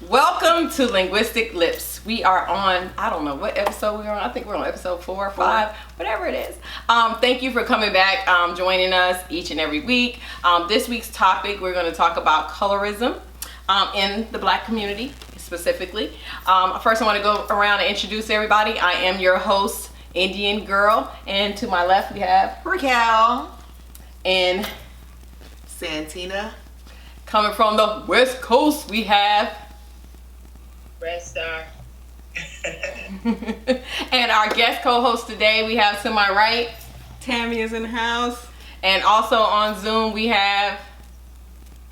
Welcome to Linguistic Lips. We are on, I don't know what episode we're on. I think we're on episode 4 or 5, whatever it is. Thank you for coming back, joining us each and every week. This week's topic, we're going to talk about colorism in the Black community specifically. First, I want to go around and introduce everybody. I am your host, Indian Girl, and to my left we have Raquel and Santina. Coming from the West Coast, we have Red Star. and our guest co-host today, we have to my right, Tammy is in the house. and also on Zoom we have.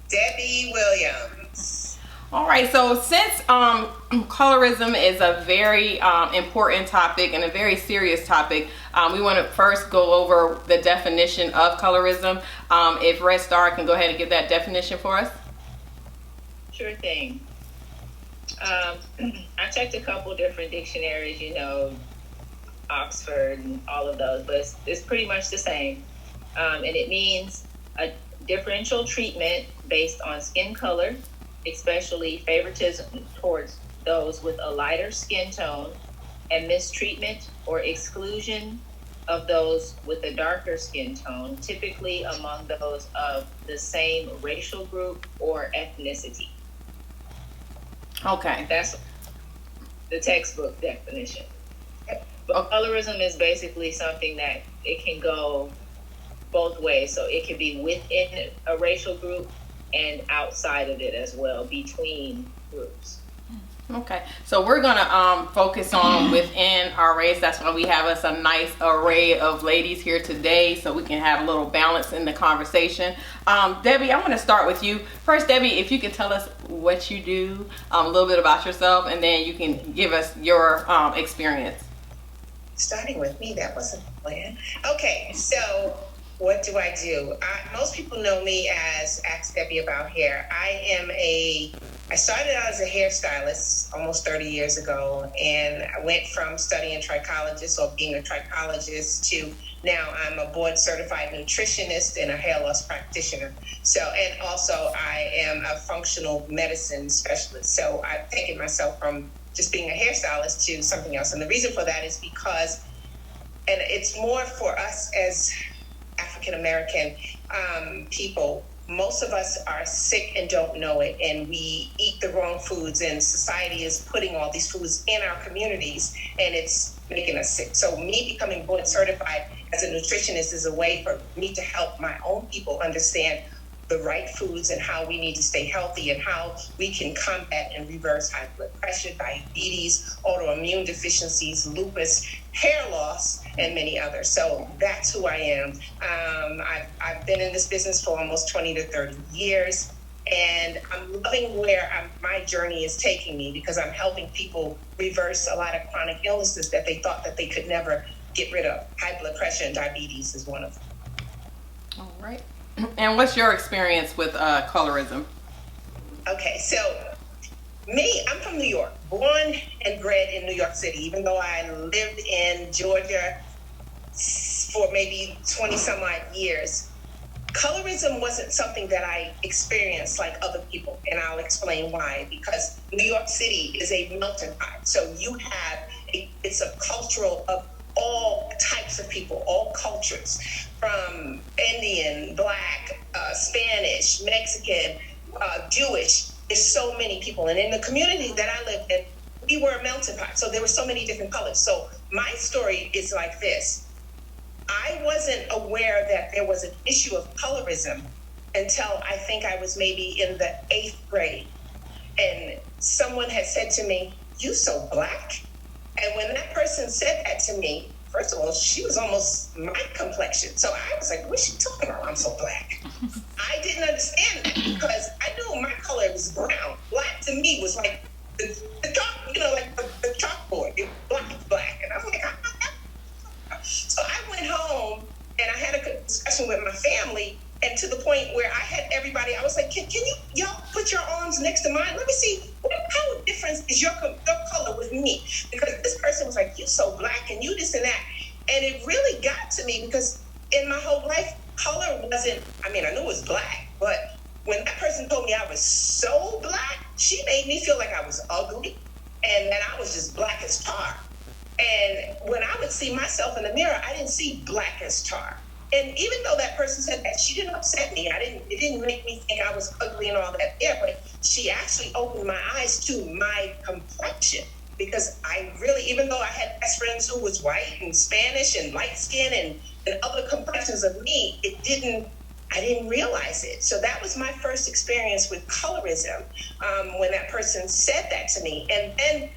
Debbie Williams. All right, so since colorism is a very important topic and a very serious topic, we want to first go over the definition of colorism. If Red Star can go ahead and give that definition for us. Sure thing. I checked a couple different dictionaries, Oxford and all of those, but it's pretty much the same. And it means a differential treatment based on skin color, especially favoritism towards those with a lighter skin tone, and mistreatment or exclusion of those with a darker skin tone, typically among those of the same racial group or ethnicity. Okay. That's the textbook definition. But colorism is basically something that it can go both ways. So it can be within a racial group and outside of it as well, between groups. Okay, so we're gonna focus on within our race. That's why we have us a nice array of ladies here today, so we can have a little balance in the conversation. Debbie, I want to start with you first. Debbie, if you could tell us what you do, a little bit about yourself, and then you can give us your experience. Starting with me, that wasn't the plan. Okay, so what do I do? Most people know me as Ask Debbie About Hair. I started out as a hairstylist almost 30 years ago, and I went from studying trichologist or being a trichologist to now I'm a board certified nutritionist and a hair loss practitioner. And also I am a functional medicine specialist. So I've taken myself from just being a hairstylist to something else. And the reason for that is because, and it's more for us as African American people, most of us are sick and don't know it, and we eat the wrong foods, and society is putting all these foods in our communities, and it's making us sick. So me becoming board certified as a nutritionist is a way for me to help my own people understand the right foods and how we need to stay healthy and how we can combat and reverse high blood pressure, diabetes, autoimmune deficiencies, lupus, hair loss, and many others. So that's who I am. I've been in this business for almost 20 to 30 years, and I'm loving where my journey is taking me because I'm helping people reverse a lot of chronic illnesses that they thought that they could never get rid of. High blood pressure and diabetes is one of them. All right. And what's your experience with colorism? Okay, so I'm from New York, born and bred in New York City, even though I lived in Georgia for maybe 20 some odd years. Colorism wasn't something that I experienced like other people, and I'll explain why. Because New York City is a melting pot, so it's a cultural of all types of people, all cultures, from Indian, Black, Spanish, Mexican, Jewish. There's so many people. And in the community that I lived in, we were a melting pot. So there were so many different colors. So my story is like this. I wasn't aware that there was an issue of colorism until I think I was maybe in the 8th grade. And someone had said to me, "You so Black?" And when that person said that to me, first of all, she was almost my complexion. So I was like, what's she talking about? I'm so Black. I didn't understand that because I knew my color was brown. Black to me was like the chalk, like the chalkboard. Black is Black. And I'm like, I'm not that. So I went home and I had a discussion with my family, and to the point where I had everybody, I was like, can y'all put your arms next to mine? Let me see, how different is your color with me? Because this person was like, you so Black and you this and that. And it really got to me because in my whole life, color wasn't, I knew it was Black, but when that person told me I was so Black, she made me feel like I was ugly and that I was just black as tar. And when I would see myself in the mirror, I didn't see black as tar. And even though that person said that, she didn't upset me. It didn't make me think I was ugly and all that there, but she actually opened my eyes to my complexion. Because I really, even though I had best friends who was white and Spanish and light skin and other complexions of me, I didn't realize it. So that was my first experience with colorism, when that person said that to me. And then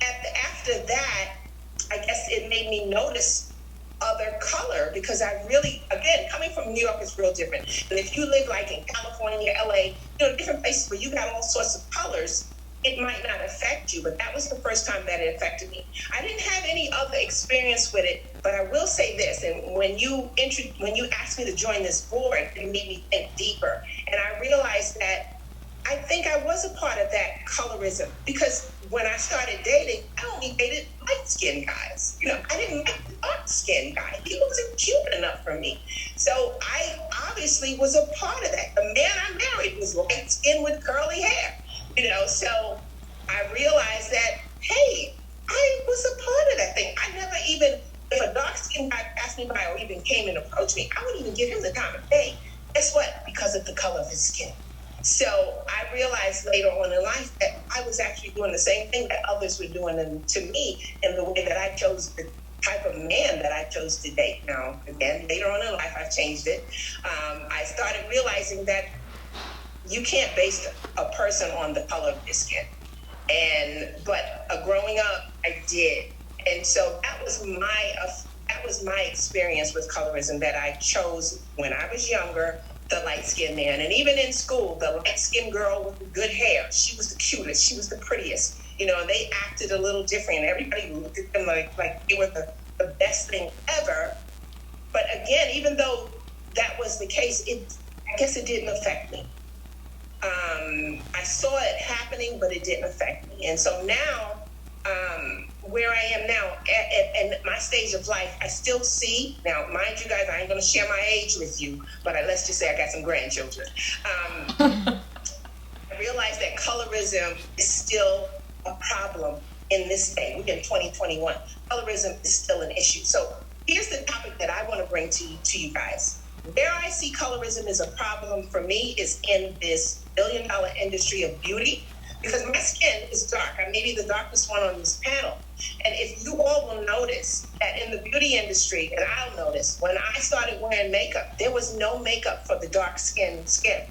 after that, I guess it made me notice other color, because I really, again, coming from New York is real different. And if you live like in California, LA, different places where you got all sorts of colors, it might not affect you, but that was the first time that it affected me. I didn't have any other experience with it, but I will say this, and when you asked me to join this board, it made me think deeper. And I realized that I think I was a part of that colorism, because when I started dating, I only dated light-skinned guys. I didn't like the dark-skinned guy. He wasn't cute enough for me. So I obviously was a part of that. The man I married was light-skinned with curly hair. So I realized that, hey, I was a part of that thing. I never even, if a dark-skinned guy passed me by or even came and approached me, I wouldn't even give him the time of day. Guess what? Because of the color of his skin. So I realized later on in life that I was actually doing the same thing that others were doing to me, in the way that I chose the type of man that I chose to date. Now, again, later on in life, I've changed it. I started realizing that you can't base a person on the color of their skin. But growing up, I did. And so that was my experience with colorism, that I chose when I was younger, the light-skinned man. And even in school, the light-skinned girl with the good hair, she was the cutest, she was the prettiest. They acted a little different. Everybody looked at them like they were the best thing ever. But again, even though that was the case, I guess it didn't affect me. I saw it happening, but it didn't affect me. And so now, where I am now, at my stage of life, I still see, now mind you guys, I ain't going to share my age with you, but let's just say I got some grandchildren. I realize that colorism is still a problem in this day. We're in 2021. Colorism is still an issue. So here's the topic that I want to bring to you guys. Where I see colorism is a problem for me is in this billion-dollar industry of beauty, because my skin is dark. I may be the darkest one on this panel. And if you all will notice that in the beauty industry, and I'll notice, when I started wearing makeup, there was no makeup for the dark-skinned skin.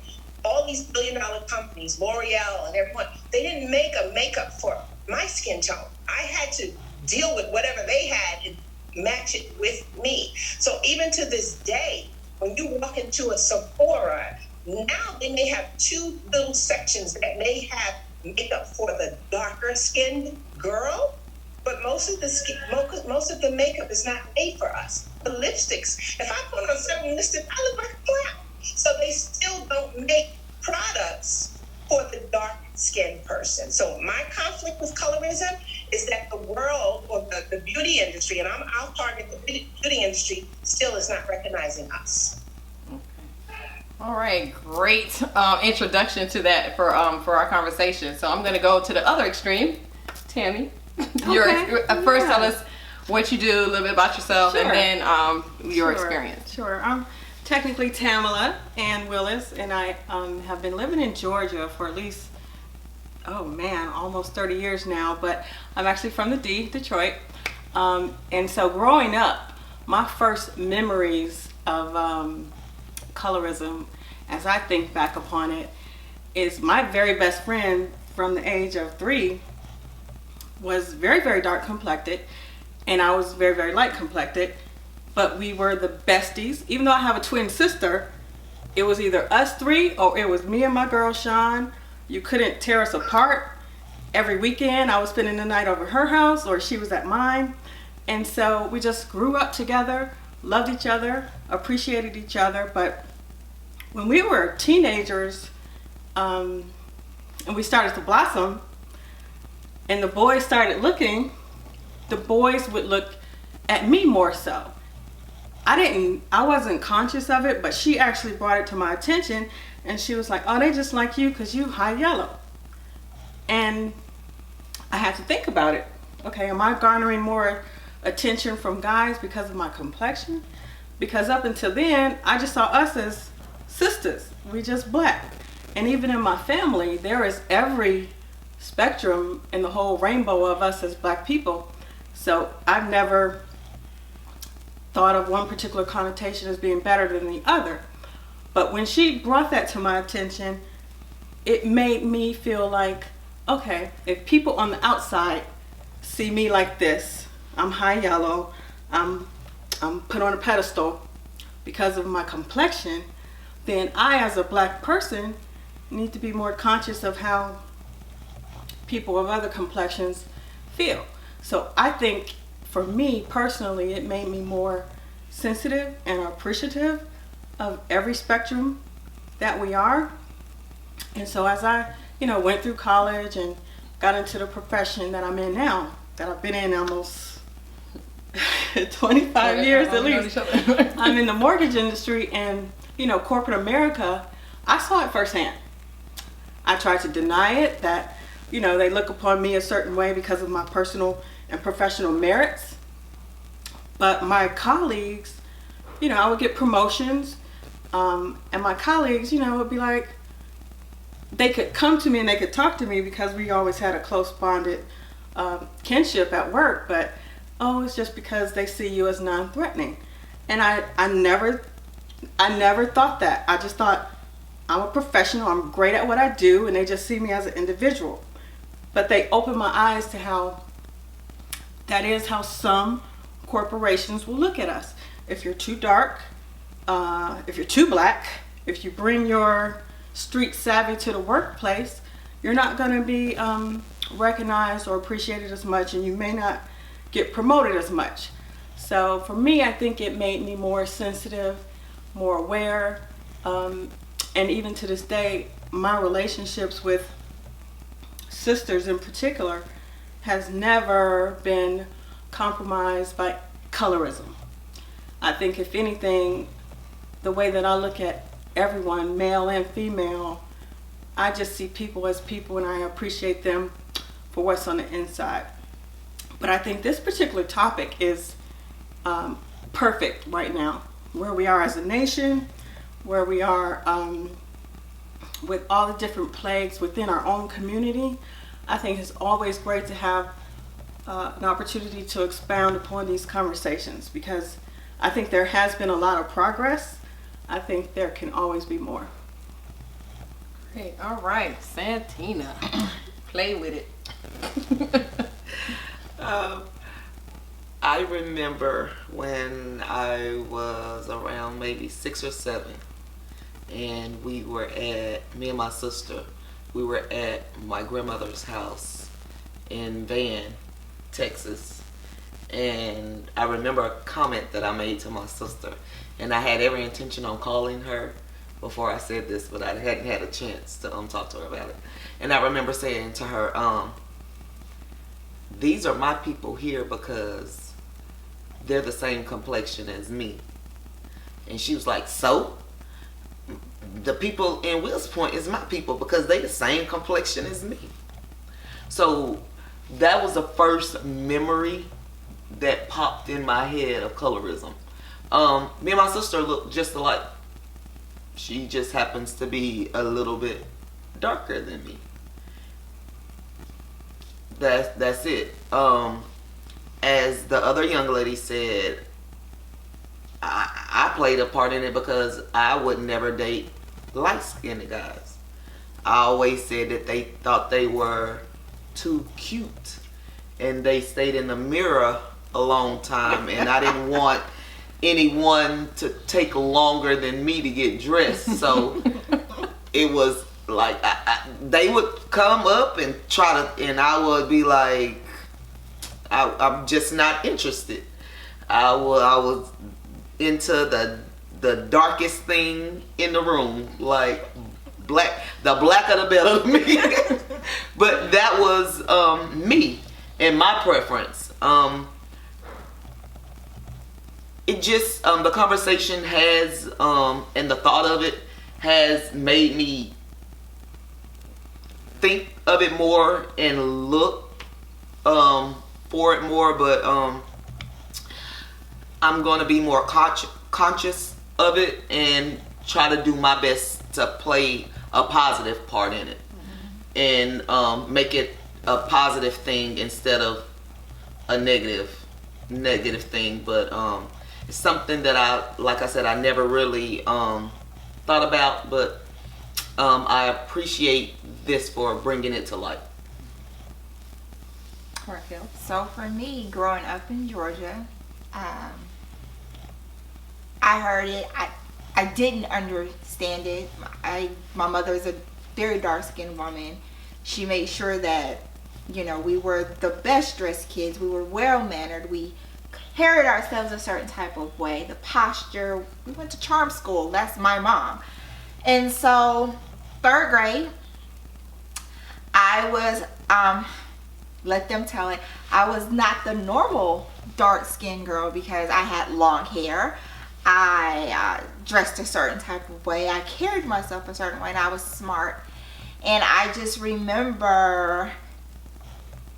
All these billion-dollar companies, L'Oreal and everyone, they didn't make a makeup for my skin tone. I had to deal with whatever they had and match it with me. So even to this day, when you walk into a Sephora, now they may have two little sections that may have makeup for the darker skinned girl, but most of the makeup is not made for us. The lipsticks, if I put on certain lipstick, I look like a clown. So they still don't make products for the dark skinned person. So my conflict with colorism is that the world, or the beauty industry, and I'll target the beauty industry, still is not recognizing us. All right, great introduction to that for our conversation. So I'm going to go to the other extreme. Tammy, first tell us what you do, a little bit about yourself, and then your experience. Sure. I'm technically Tamala Ann Willis, and I have been living in Georgia for at least, almost 30 years now, but I'm actually from the D, Detroit. And so growing up, my first memories of colorism, as I think back upon it, is my very best friend from the age of 3 was very, very dark complected, and I was very, very light complected, but we were the besties. Even though I have a twin sister, it was either us 3 or it was me and my girl Sean. You couldn't tear us apart. Every weekend I was spending the night over her house or she was at mine, and so we just grew up together, loved each other, appreciated each other. But when we were teenagers, and we started to blossom, and the boys started looking, the boys would look at me more so. I wasn't conscious of it, but she actually brought it to my attention, and she was like, oh, they just like you because you high yellow. And I had to think about it. Okay, am I garnering more attention from guys because of my complexion? Because up until then, I just saw us as sisters. We just black. And even in my family, there is every spectrum in the whole rainbow of us as black people. So I've never thought of one particular connotation as being better than the other. But when she brought that to my attention, it made me feel like, okay, if people on the outside see me like this, I'm high yellow, I'm put on a pedestal because of my complexion, then I as a black person need to be more conscious of how people of other complexions feel. So I think for me personally, it made me more sensitive and appreciative of every spectrum that we are. And so as I, went through college and got into the profession that I'm in now, that I've been in almost 25 years at least. I'm in the mortgage industry, and corporate America, I saw it firsthand. I tried to deny it, that they look upon me a certain way because of my personal and professional merits. But my colleagues, I would get promotions, and my colleagues, would be like, they could come to me and they could talk to me because we always had a close bonded kinship at work, but it's just because they see you as non-threatening. And I never thought that. I just thought, I'm a professional, I'm great at what I do, and they just see me as an individual. But they opened my eyes to how that is how some corporations will look at us. If you're too dark, if you're too black, if you bring your street savvy to the workplace, you're not going to be recognized or appreciated as much, and you may not get promoted as much. So for me, I think it made me more sensitive, more aware, and even to this day, my relationships with sisters in particular has never been compromised by colorism. I think if anything, the way that I look at everyone, male and female, I just see people as people, and I appreciate them for what's on the inside. But I think this particular topic is perfect right now, where we are as a nation, where we are with all the different plagues within our own community. I think it's always great to have an opportunity to expound upon these conversations, because I think there has been a lot of progress. I think there can always be more. Great. All right, Santina, play with it. I remember when I was around maybe 6 or 7, and me and my sister, we were at my grandmother's house in Van, Texas. And I remember a comment that I made to my sister, and I had every intention on calling her before I said this, but I hadn't had a chance to talk to her about it. And I remember saying to her, these are my people here because they're the same complexion as me. And she was like, so? The people in Wills Point is my people because they the same complexion as me. So that was the first memory that popped in my head of colorism. Me and my sister look just alike. She just happens to be a little bit darker than me. That's it. As the other young lady said, I played a part in it because I would never date light-skinned guys. I always said that they thought they were too cute, and they stayed in the mirror a long time, and I didn't want anyone to take longer than me to get dressed. So it was like they would come up and try to, and I would be like, I'm just not interested. I was into the darkest thing in the room, like black. The blacker the better to me. But that was me and my preference. It just the conversation has and the thought of it has made me think of it more and look for it more, but I'm going to be more conscious of it and try to do my best to play a positive part in it, and make it a positive thing instead of a negative thing. But it's something that like I said, I never really thought about, but I appreciate this for bringing it to light. Raquel. So for me, growing up in Georgia, I heard it. I didn't understand it. My mother is a very dark-skinned woman. She made sure that, you know, we were the best dressed kids. We were well-mannered. We carried ourselves a certain type of way. The posture. We went to charm school. That's my mom. And so, 3rd grade, I was, let them tell it, I was not the normal dark-skinned girl because I had long hair. I dressed a certain type of way. I carried myself a certain way, and I was smart. And I just remember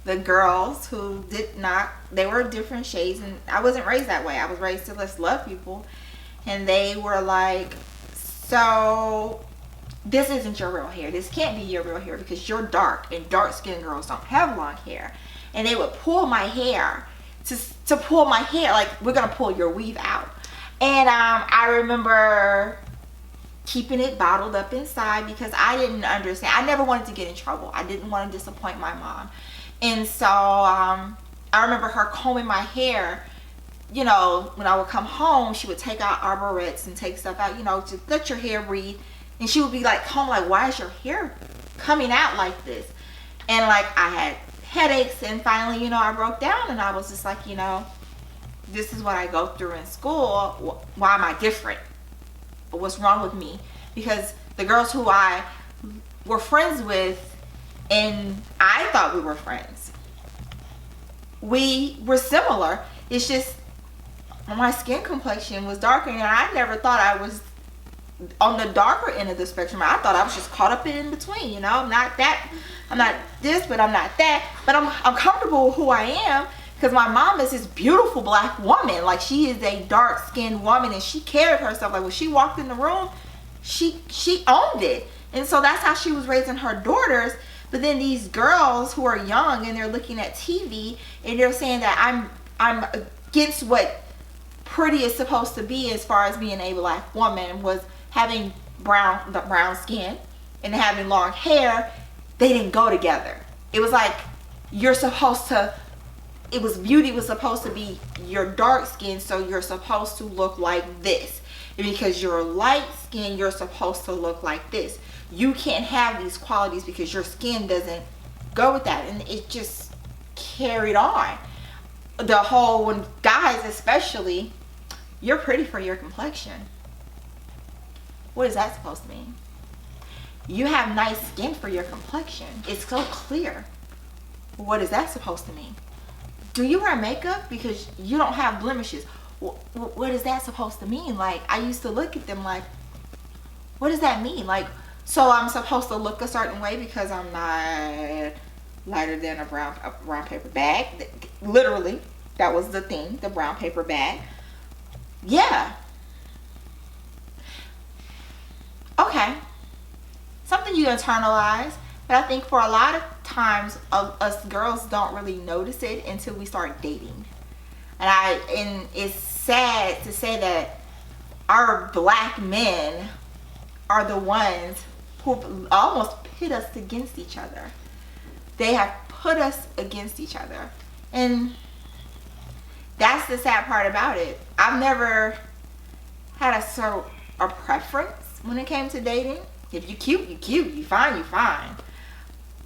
the girls who did not, they were different shades, and I wasn't raised that way. I was raised to just love people. And they were like, so this isn't your real hair. This can't be your real hair because you're dark, and dark-skinned girls don't have long hair. And they would pull my hair to pull my hair, like, we're gonna pull your weave out. And I remember keeping it bottled up inside because I didn't understand. I never wanted to get in trouble. I didn't want to disappoint my mom. And so I remember her combing my hair. You know, when I would come home, she would take out arborettes and take stuff out, you know, to let your hair breathe. And she would be like, combing, like, why is your hair coming out like this? And like, I had headaches, and finally, you know, I broke down, and I was just like, you know, this is what I go through in school. Why am I different? What's wrong with me? Because the girls who I were friends with, and I thought we were friends, we were similar. It's just my skin complexion was darker, and I never thought I was on the darker end of the spectrum. I thought I was just caught up in between, you know. I'm not that, I'm not this, but I'm not that. But I'm comfortable with who I am. Because my mom is this beautiful black woman. Like, she is a dark-skinned woman, and she carried herself. Like, when she walked in the room, she owned it. And so that's how she was raising her daughters. But then these girls who are young, and they're looking at TV, and they're saying that I'm against what pretty is supposed to be as far as being a black woman, was having brown skin and having long hair. They didn't go together. It was like, you're supposed to, beauty was supposed to be your dark skin, so you're supposed to look like this. And because you're light skin, you're supposed to look like this. You can't have these qualities because your skin doesn't go with that. And it just carried on. The whole, when guys especially, you're pretty for your complexion. What is that supposed to mean? You have nice skin for your complexion. It's so clear. What is that supposed to mean? Do you wear makeup because you don't have blemishes? What is that supposed to mean? Like, I used to look at them like, what does that mean? Like, so I'm supposed to look a certain way because I'm not lighter than a brown paper bag? Literally, that was the thing, the brown paper bag. Yeah. Okay. Something you internalize. But I think for a lot of times, us girls don't really notice it until we start dating. And it's sad to say that our black men are the ones who almost pit us against each other. They have put us against each other. And that's the sad part about it. I've never had a preference when it came to dating. If you're cute, you're cute. You're fine, you're fine.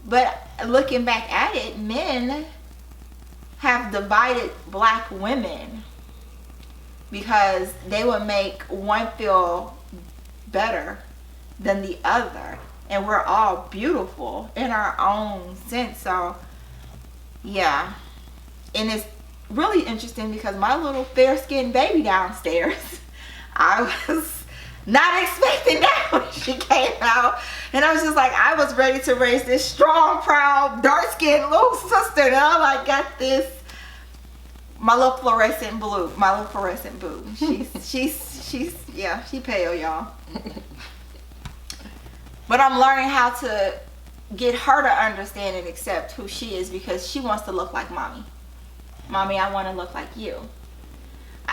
But looking back at it, men have divided black women because they would make one feel better than the other. And we're all beautiful in our own sense. So, yeah. And it's really interesting because my little fair-skinned baby downstairs, I not expecting that when she came out. And I was just like, I was ready to raise this strong, proud, dark-skinned little sister. And I'm like, got this, my little fluorescent blue, my little fluorescent boo. She's yeah, she pale, y'all. But I'm learning how to get her to understand and accept who she is, because she wants to look like mommy. Mommy, I want to look like you.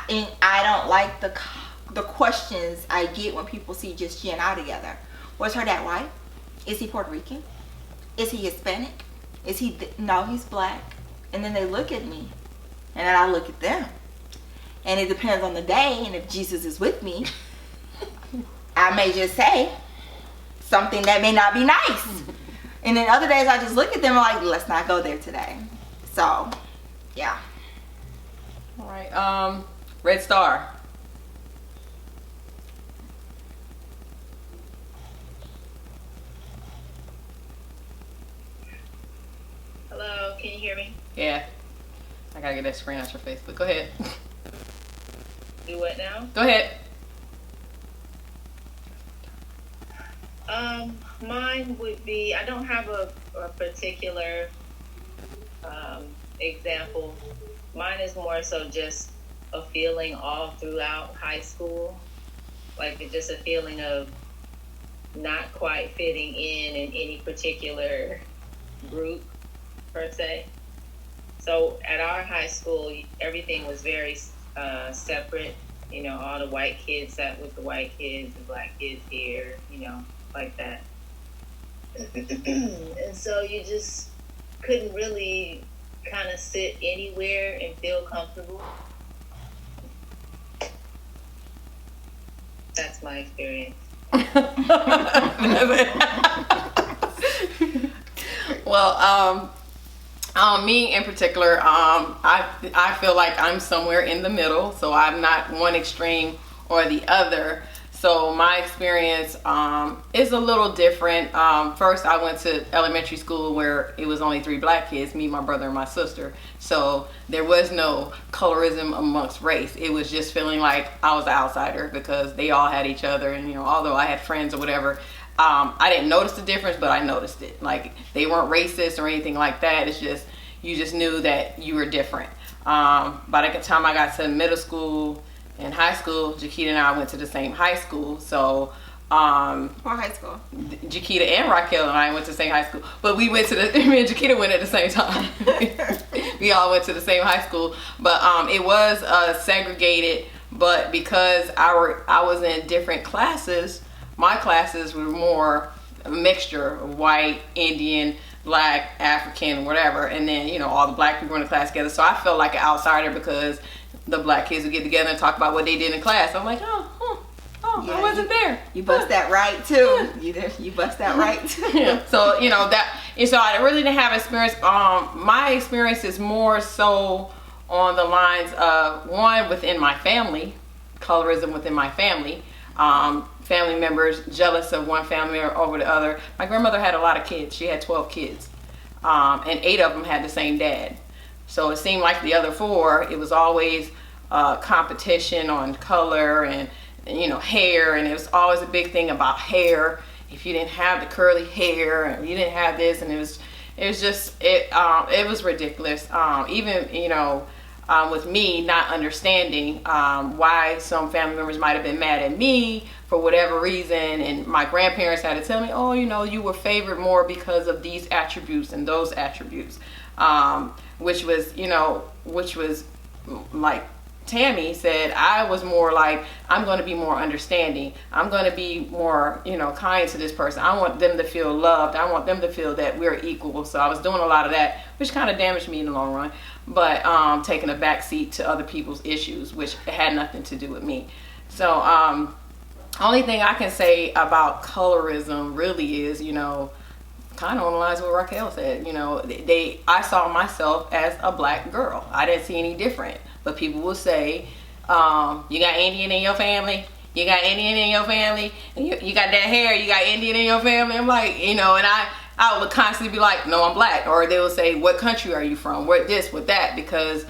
And I don't like the questions I get when people see just she and I together. Was her dad white? Is he Puerto Rican? Is he Hispanic? Is he, no, he's black. And then they look at me, and then I look at them. And it depends on the day, and if Jesus is with me, I may just say something that may not be nice. And then other days I just look at them and like, let's not go there today. So, yeah. All right. Red Star. Hello, can you hear me? Yeah. I gotta get that screen out your face, but go ahead. Do what now? Go ahead. Mine would be, I don't have a particular example. Mine is more so just a feeling all throughout high school. Like it's just a feeling of not quite fitting in any particular group per se. So at our high school, everything was very separate. You know, all the white kids sat with the white kids, the black kids here, you know, like that. And so you just couldn't really kind of sit anywhere and feel comfortable. That's my experience. Well, me in particular, I feel like I'm somewhere in the middle, so I'm not one extreme or the other. So my experience is a little different. First, I went to elementary school where it was only 3 black kids, me, my brother, and my sister. So there was no colorism amongst race. It was just feeling like I was the outsider because they all had each other. And, you know, although I had friends or whatever, I didn't notice the difference, but I noticed it. Like, they weren't racist or anything like that. It's just, you just knew that you were different. By the time I got to middle school and high school, Jaquita and I went to the same high school. So, What high school? Jaquita and Raquel and I went to the same high school. But we went to me and Jaquita went at the same time. We all went to the same high school. But it was segregated. But because I was in different classes, my classes were more a mixture of white, Indian, black, African, whatever. And then, you know, all the black people in the class together. So I felt like an outsider because the black kids would get together and talk about what they did in class. I'm like, yeah, I wasn't there. You bust that right too. You bust that right too. Yeah. So, you know, so I really didn't have experience. My experience is more so on the lines of, one, within my family, colorism within my family. Family members jealous of one family member over the other. My grandmother had a lot of kids. She had 12 kids. And 8 of them had the same dad. So it seemed like the other 4, it was always competition on color and, you know, hair. And it was always a big thing about hair. If you didn't have the curly hair, and you didn't have this, and it was ridiculous. Even, you know, with me not understanding why some family members might have been mad at me for whatever reason, and my grandparents had to tell me, oh, you know, you were favored more because of these attributes and those attributes, which was like Tammy said, I was more like, I'm going to be more understanding. I'm going to be more, you know, kind to this person. I want them to feel loved. I want them to feel that we're equal. So I was doing a lot of that, which kind of damaged me in the long run. But taking a back seat to other people's issues, which had nothing to do with me. So only thing I can say about colorism really is, you know, kind of on the lines of what Raquel said. You know, I saw myself as a black girl. I didn't see any different. But people will say, you got Indian in your family? You got Indian in your family? You got that hair? You got Indian in your family? I'm like, you know, and I would constantly be like, no, I'm black. Or they will say, what country are you from? What this, what that? Because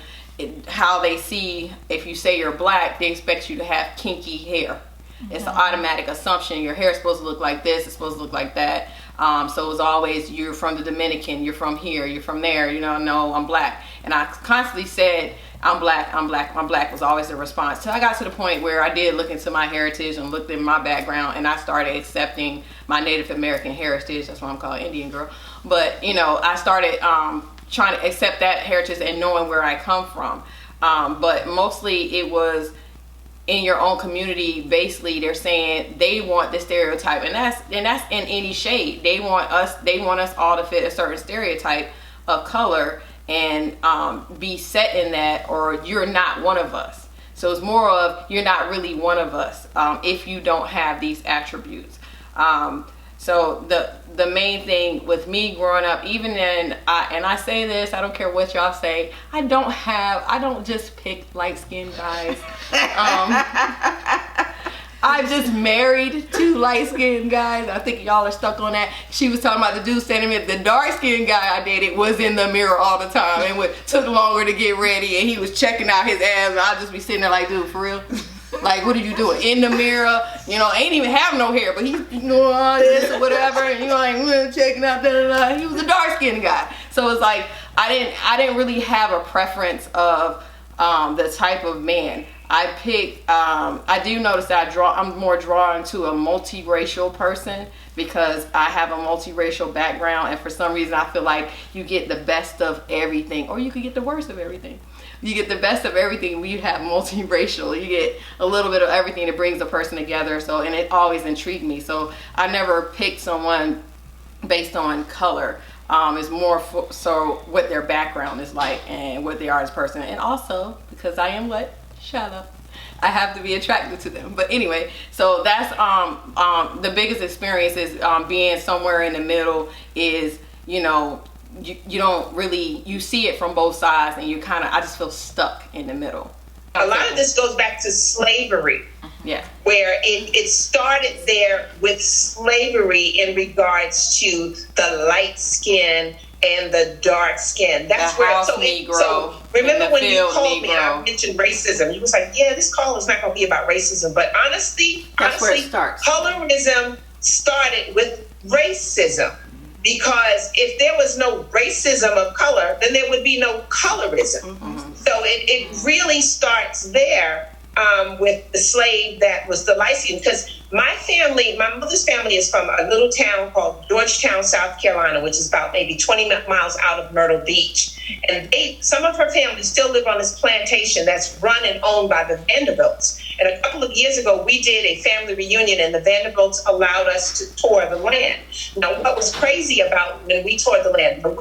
how they see, if you say you're black, they expect you to have kinky hair. It's an automatic assumption. Your hair is supposed to look like this. It's supposed to look like that. So it was always, you're from the Dominican, you're from here, you're from there, no, I'm black. And I constantly said, I'm black was always the response. So I got to the point where I did look into my heritage and looked at my background, and I started accepting my Native American heritage. That's why I'm called Indian girl. But, I started trying to accept that heritage and knowing where I come from. But mostly it was in your own community. Basically, they're saying they want the stereotype, and that's in any shade. They want us all to fit a certain stereotype of color and be set in that, or you're not one of us. So it's more of, you're not really one of us if you don't have these attributes. So the main thing with me growing up, even and I say this, I don't care what y'all say, I don't just pick light-skinned guys. I just married 2 light-skinned guys. I think y'all are stuck on that. She was talking about the dude standing there. The dark-skinned guy I dated was in the mirror all the time, and took longer to get ready, and he was checking out his abs, and I'd just be sitting there like, dude, for real? Like, what are you doing? In the mirror, ain't even have no hair, but he's doing all this or whatever, and like, checking out, He was a dark-skinned guy. So it's like, I didn't really have a preference of the type of man. I do notice that I'm more drawn to a multiracial person, because I have a multiracial background, and for some reason I feel like you get the best of everything, or you could get the worst of everything. You get the best of everything when you have multiracial. You get a little bit of everything that brings a person together. So, and it always intrigued me. So I never picked someone based on color. It's more so what their background is like and what they are as a person. And also because I am what? Shut up. I have to be attracted to them. But anyway, so that's the biggest experience is being somewhere in the middle is, you don't really, you see it from both sides, and I just feel stuck in the middle. A lot of this goes back to slavery. Yeah. Where it started there with slavery in regards to the light skin and the dark skin. That's the where so remember when you called me and I mentioned racism, you was like, yeah, this call is not going to be about racism. But honestly, where it starts. Colorism started with racism. Because if there was no racism of color, then there would be no colorism. Mm-hmm. So it really starts there with the slave that was the light skin. Because my mother's family is from a little town called Georgetown, South Carolina, which is about maybe 20 miles out of Myrtle Beach. And some of her family still live on this plantation that's run and owned by the Vanderbilts. And a couple of years ago, we did a family reunion, and the Vanderbilts allowed us to tour the land. Now, what was crazy about when we toured the land, where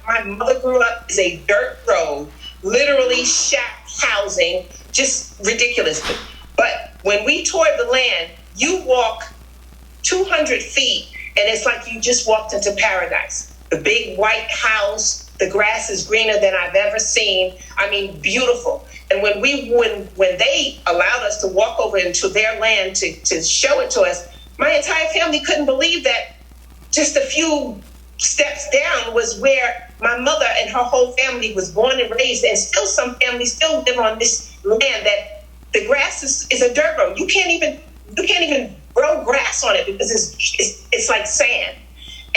my mother grew up is a dirt road, literally shack housing, just ridiculous. But when we toured the land, you walk 200 feet, and it's like you just walked into paradise. The big white house, the grass is greener than I've ever seen. I mean, beautiful. And when they allowed us to walk over into their land to show it to us, my entire family couldn't believe that just a few steps down was where my mother and her whole family was born and raised, and still some families still live on this land that the grass is a dirt road. You can't even grow grass on it because it's like sand.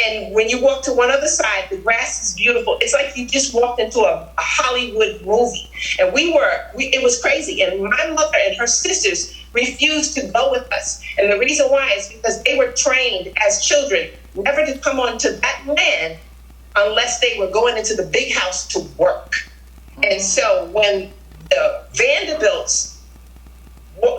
And when you walk to one other side, the grass is beautiful. It's like you just walked into a Hollywood movie. And it was crazy. And my mother and her sisters refused to go with us. And the reason why is because they were trained as children never to come onto that land unless they were going into the big house to work. And so when the Vanderbilts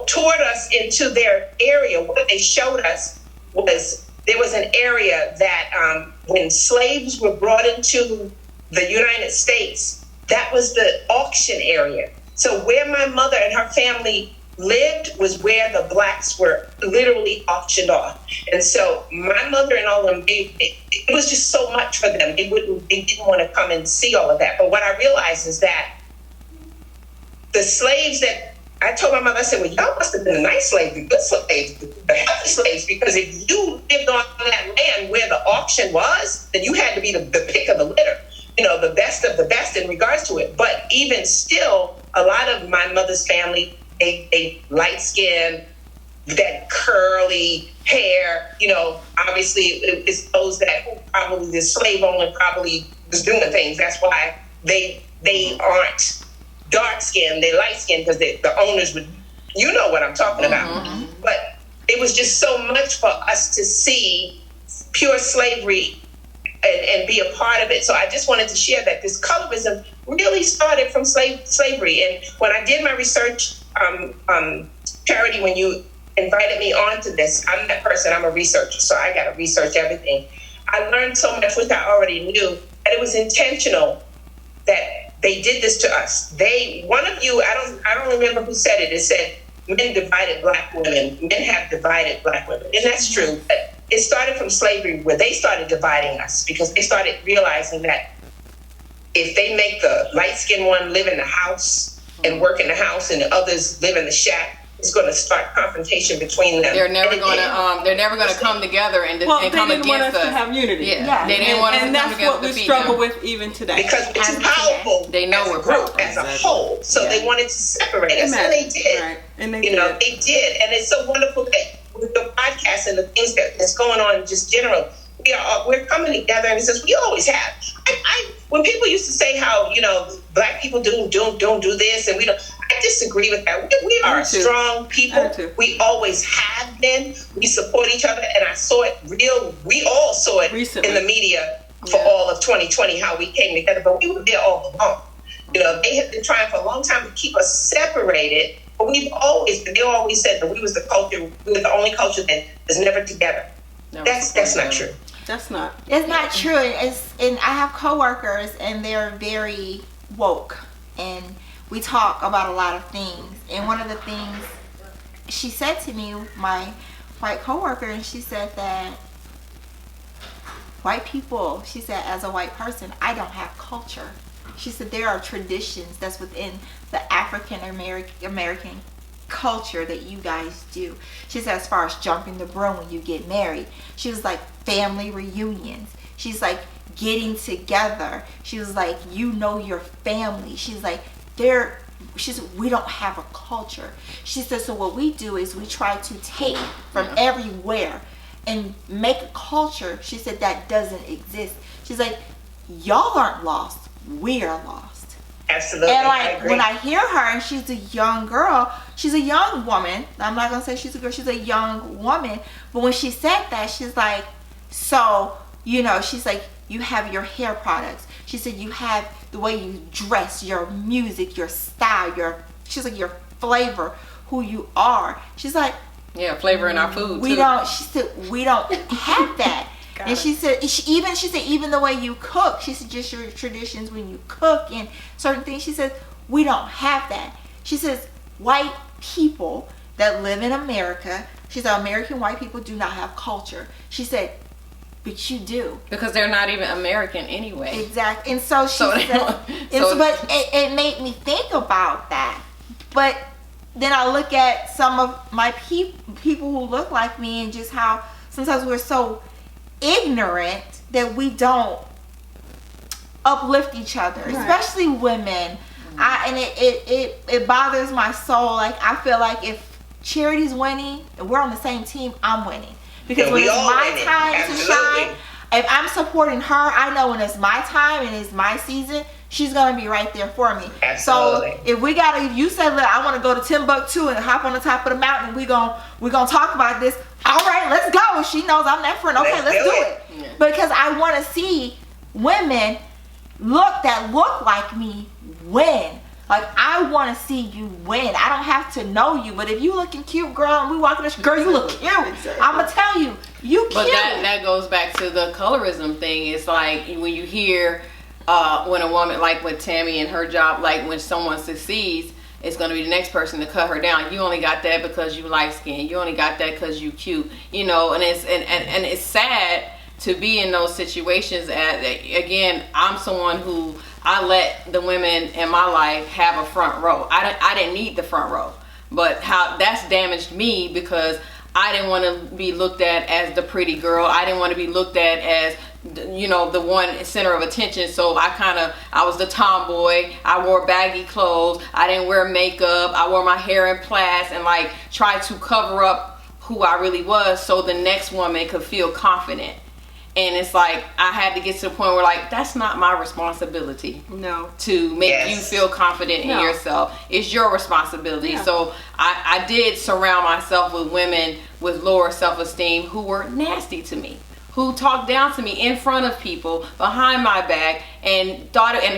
toured us into their area, what they showed us was there was an area that when slaves were brought into the United States, that was the auction area. So where my mother and her family lived was where the blacks were literally auctioned off. And so my mother and all of them, it was just so much for them. They didn't want to come and see all of that. But what I realized is that the slaves that I told my mother, I said, well, y'all must have been the nice slaves, the good slaves, the healthy slaves, because if you lived on that land where the auction was, then you had to be the pick of the litter, the best of the best in regards to it. But even still, a lot of my mother's family, they light-skinned, that curly hair. You know, obviously it's those that probably the slave owner probably was doing things. That's why they aren't dark skinned, they light skinned, because the owners would, you know what I'm talking about. But it was just so much for us to see pure slavery and be a part of it. So I just wanted to share that this colorism really started from slavery. And when I did my research, Charity, when you invited me on to this, I'm that person, I'm a researcher, so I got to research everything. I learned so much, which I already knew, that it was intentional that they did this to us. One of you, I don't remember who said it. It said, men divided black women. Men have divided black women. And that's true. But it started from slavery, where they started dividing us, because they started realizing that if they make the light-skinned one live in the house and work in the house and the others live in the shack, it's going to start confrontation between them. They're never going to come together and come against us. They didn't want us to have unity. Yeah. They didn't want us to come together. And that's what we struggle with even today. Because we're too powerful. They know we're powerful as a whole. So they wanted to separate us, and they did. Right. And they did. And it's so wonderful that with the podcast and the things that's going on, just general, we're coming together, and it says we always have. When people used to say how black people don't do this, and we don't, I disagree with that. We are strong people. We always have been. We support each other, and I saw it we all saw it recently in the media for all of 2020, how we came together, but we were there all along. They have been trying for a long time to keep us separated, but they always said that we was the culture, we were the only culture that is never together. That's not true. That's not. It's not true. And I have coworkers, and they're very woke, and we talk about a lot of things. And one of the things she said to me, my white coworker, and she said that white people, she said, as a white person, I don't have culture. She said there are traditions that's within the African American culture that you guys do. She said as far as jumping the broom when you get married. She was like family reunions. She's like getting together. She was like, your family. She's like, we don't have a culture. She said, so what we do is we try to take from everywhere and make a culture. She said that doesn't exist. She's like, y'all aren't lost. We are lost. Absolutely. And like when I hear her, and she's a young girl, she's a young woman. I'm not gonna say she's a girl, she's a young woman. But when she said that, she's like, so, she's like, you have your hair products. She said you have the way you dress, your music, your style, she's like, your flavor, who you are. She's like, flavor in our food. She said we don't have that. And she said even the way you cook, she said just your traditions when you cook and certain things, she said we don't have that. She says white people that live in America, she said American white people do not have culture. She said, but you do. Because they're not even American anyway. Exactly. And so she said, but it made me think about that. But then I look at some of my people who look like me, and just how sometimes we're so ignorant that we don't uplift each other, especially women. And it bothers my soul. Like I feel like if Charity's winning and we're on the same team, I'm winning, because when it's my time to shine, if I'm supporting her, I know when it's my time and it's my season, she's gonna be right there for me. Absolutely. So if you said, look, I want to go to Timbuktu and hop on the top of the mountain, we're gonna talk about this. All right, let's go. She knows I'm that friend. Okay, let's do it. Yeah. Because I want to see women that look like me win. Like I want to see you win. I don't have to know you, but if you looking cute, girl, and we walking this, girl, you look cute. Exactly. I'm gonna tell you, you cute. But that goes back to the colorism thing. It's like when you hear when a woman, like with Tammy and her job, like when someone succeeds, it's going to be the next person to cut her down. You only got that because you light skin. You only got that because you cute. And it's sad to be in those situations. Again, I'm someone who I let the women in my life have a front row. I didn't need the front row, but how that's damaged me, because I didn't want to be looked at as the pretty girl. I didn't want to be looked at as the one center of attention. So I was the tomboy. I wore baggy clothes. I didn't wear makeup. I wore my hair in plaits and like tried to cover up who I really was so the next woman could feel confident. And it's like I had to get to the point where like that's not my responsibility. No. To make you feel confident in yourself. It's your responsibility. Yeah. So I did surround myself with women with lower self-esteem who were nasty to me, who talked down to me in front of people behind my back and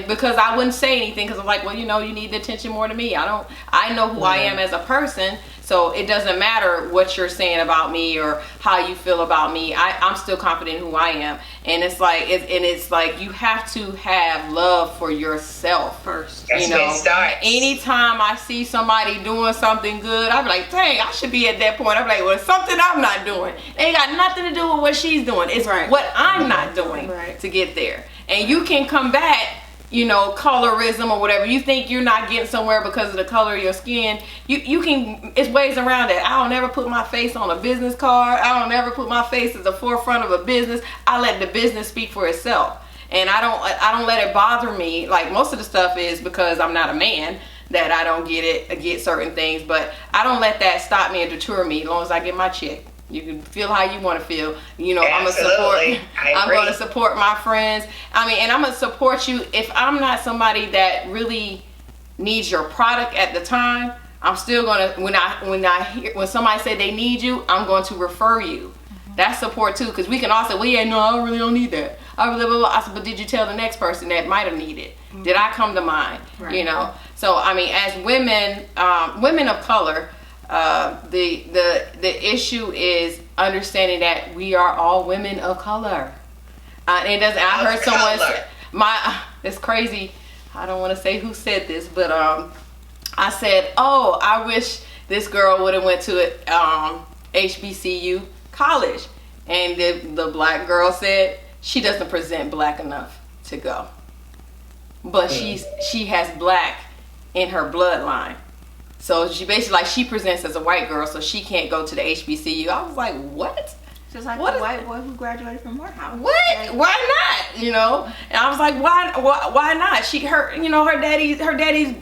because I wouldn't say anything because I'm like, well, you know, you need the attention more than me. I know who I am as a person. So it doesn't matter what you're saying about me or how you feel about me. I'm still confident in who I am. And it's like you have to have love for yourself first. That's where it starts. Anytime I see somebody doing something good, I be like, dang, I should be at that point. I be like, well, it's something I'm not doing. It ain't got nothing to do with what she's doing. It's what I'm not doing to get there. And you can combat, you know, colorism or whatever. You think you're not getting somewhere because of the color of your skin. You can, it's ways around it. I don't ever put my face on a business card. I don't ever put my face at the forefront of a business. I let the business speak for itself. And I don't let it bother me. Like most of the stuff is because I'm not a man that I don't get certain things. But I don't let that stop me and deter me as long as I get my check. You can feel how you want to feel. You know, I'm going to support my friends. I mean, and I'm going to support you. If I'm not somebody that really needs your product at the time, I'm still going to, when somebody say they need you, I'm going to refer you. That's support too, because we can all say, well, yeah, no, I really don't need that. I said, but did you tell the next person that might have needed? Did I come to mind? Right. You know, so I mean, as women of color, the issue is understanding that we are all women of color. And it doesn't. I heard someone say, it's crazy. I don't want to say who said this, but I said, oh, I wish this girl would have went to HBCU college, and the black girl said she doesn't present black enough to go, but she has black in her bloodline. So she basically, like, she presents as a white girl, so she can't go to the HBCU. I was like, what? Just like the white boy who graduated from Morehouse. What? Like, why not? You know? And I was like, why not? Her daddy's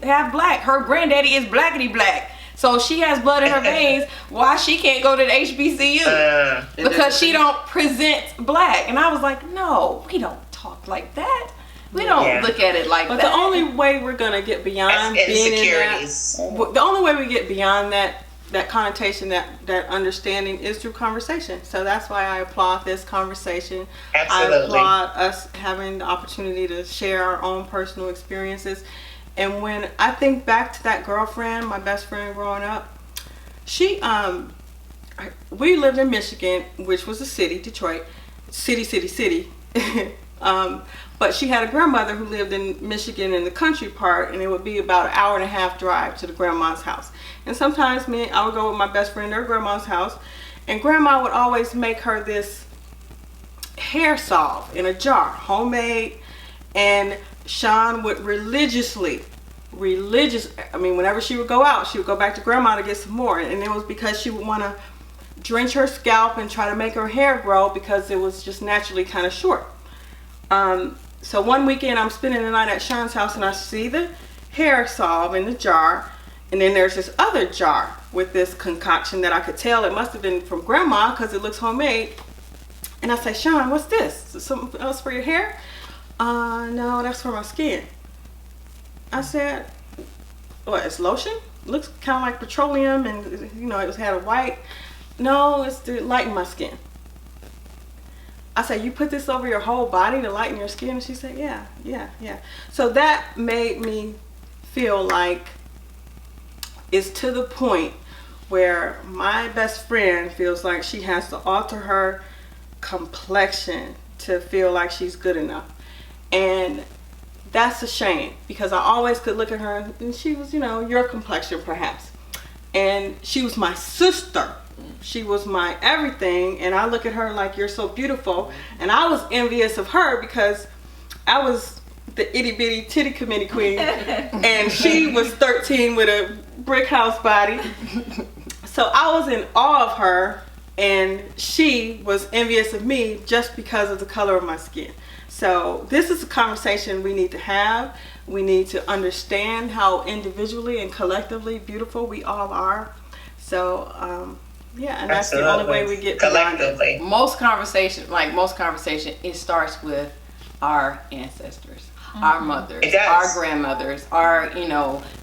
half black. Her granddaddy is blackity black. So she has blood in her veins. Why she can't go to the HBCU? Because she don't present black. And I was like, no, we don't talk like that. We don't look at it like that. But the only way we're gonna get beyond being in that, the only way we get beyond that connotation, that understanding, is through conversation. So that's why I applaud this conversation. Absolutely. I applaud us having the opportunity to share our own personal experiences. And when I think back to that girlfriend, my best friend growing up, we lived in Michigan, which was a city, Detroit, city. But she had a grandmother who lived in Michigan in the country part, and it would be about an hour and a half drive to the grandma's house. And sometimes I would go with my best friend to her grandma's house, and grandma would always make her this hair salve in a jar, homemade, and Sean would whenever she would go out, she would go back to grandma to get some more. And it was because she would want to drench her scalp and try to make her hair grow because it was just naturally kind of short. So one weekend I'm spending the night at Sean's house, and I see the hair salve in the jar, and then there's this other jar with this concoction that I could tell it must have been from grandma because it looks homemade. And I say, Sean, what's this? Is something else for your hair? No, that's for my skin. I said, what, it's lotion? It looks kind of like petroleum, and it had a white. No, it's to lighten my skin. I said, you put this over your whole body to lighten your skin? And she said, yeah. So that made me feel like it's to the point where my best friend feels like she has to alter her complexion to feel like she's good enough. And that's a shame, because I always could look at her and she was, your complexion perhaps. And she was my sister. She was my everything, and I look at her like, you're so beautiful. And I was envious of her because I was the itty bitty titty committee queen and she was 13 with a brick house body. So I was in awe of her, and she was envious of me just because of the color of my skin. So this is a conversation we need to have. We need to understand how individually and collectively beautiful we all are. So Yeah, and that's the only way we get beyond it. collectively. Most conversation, it starts with our ancestors, our mothers, It does. our grandmothers, our,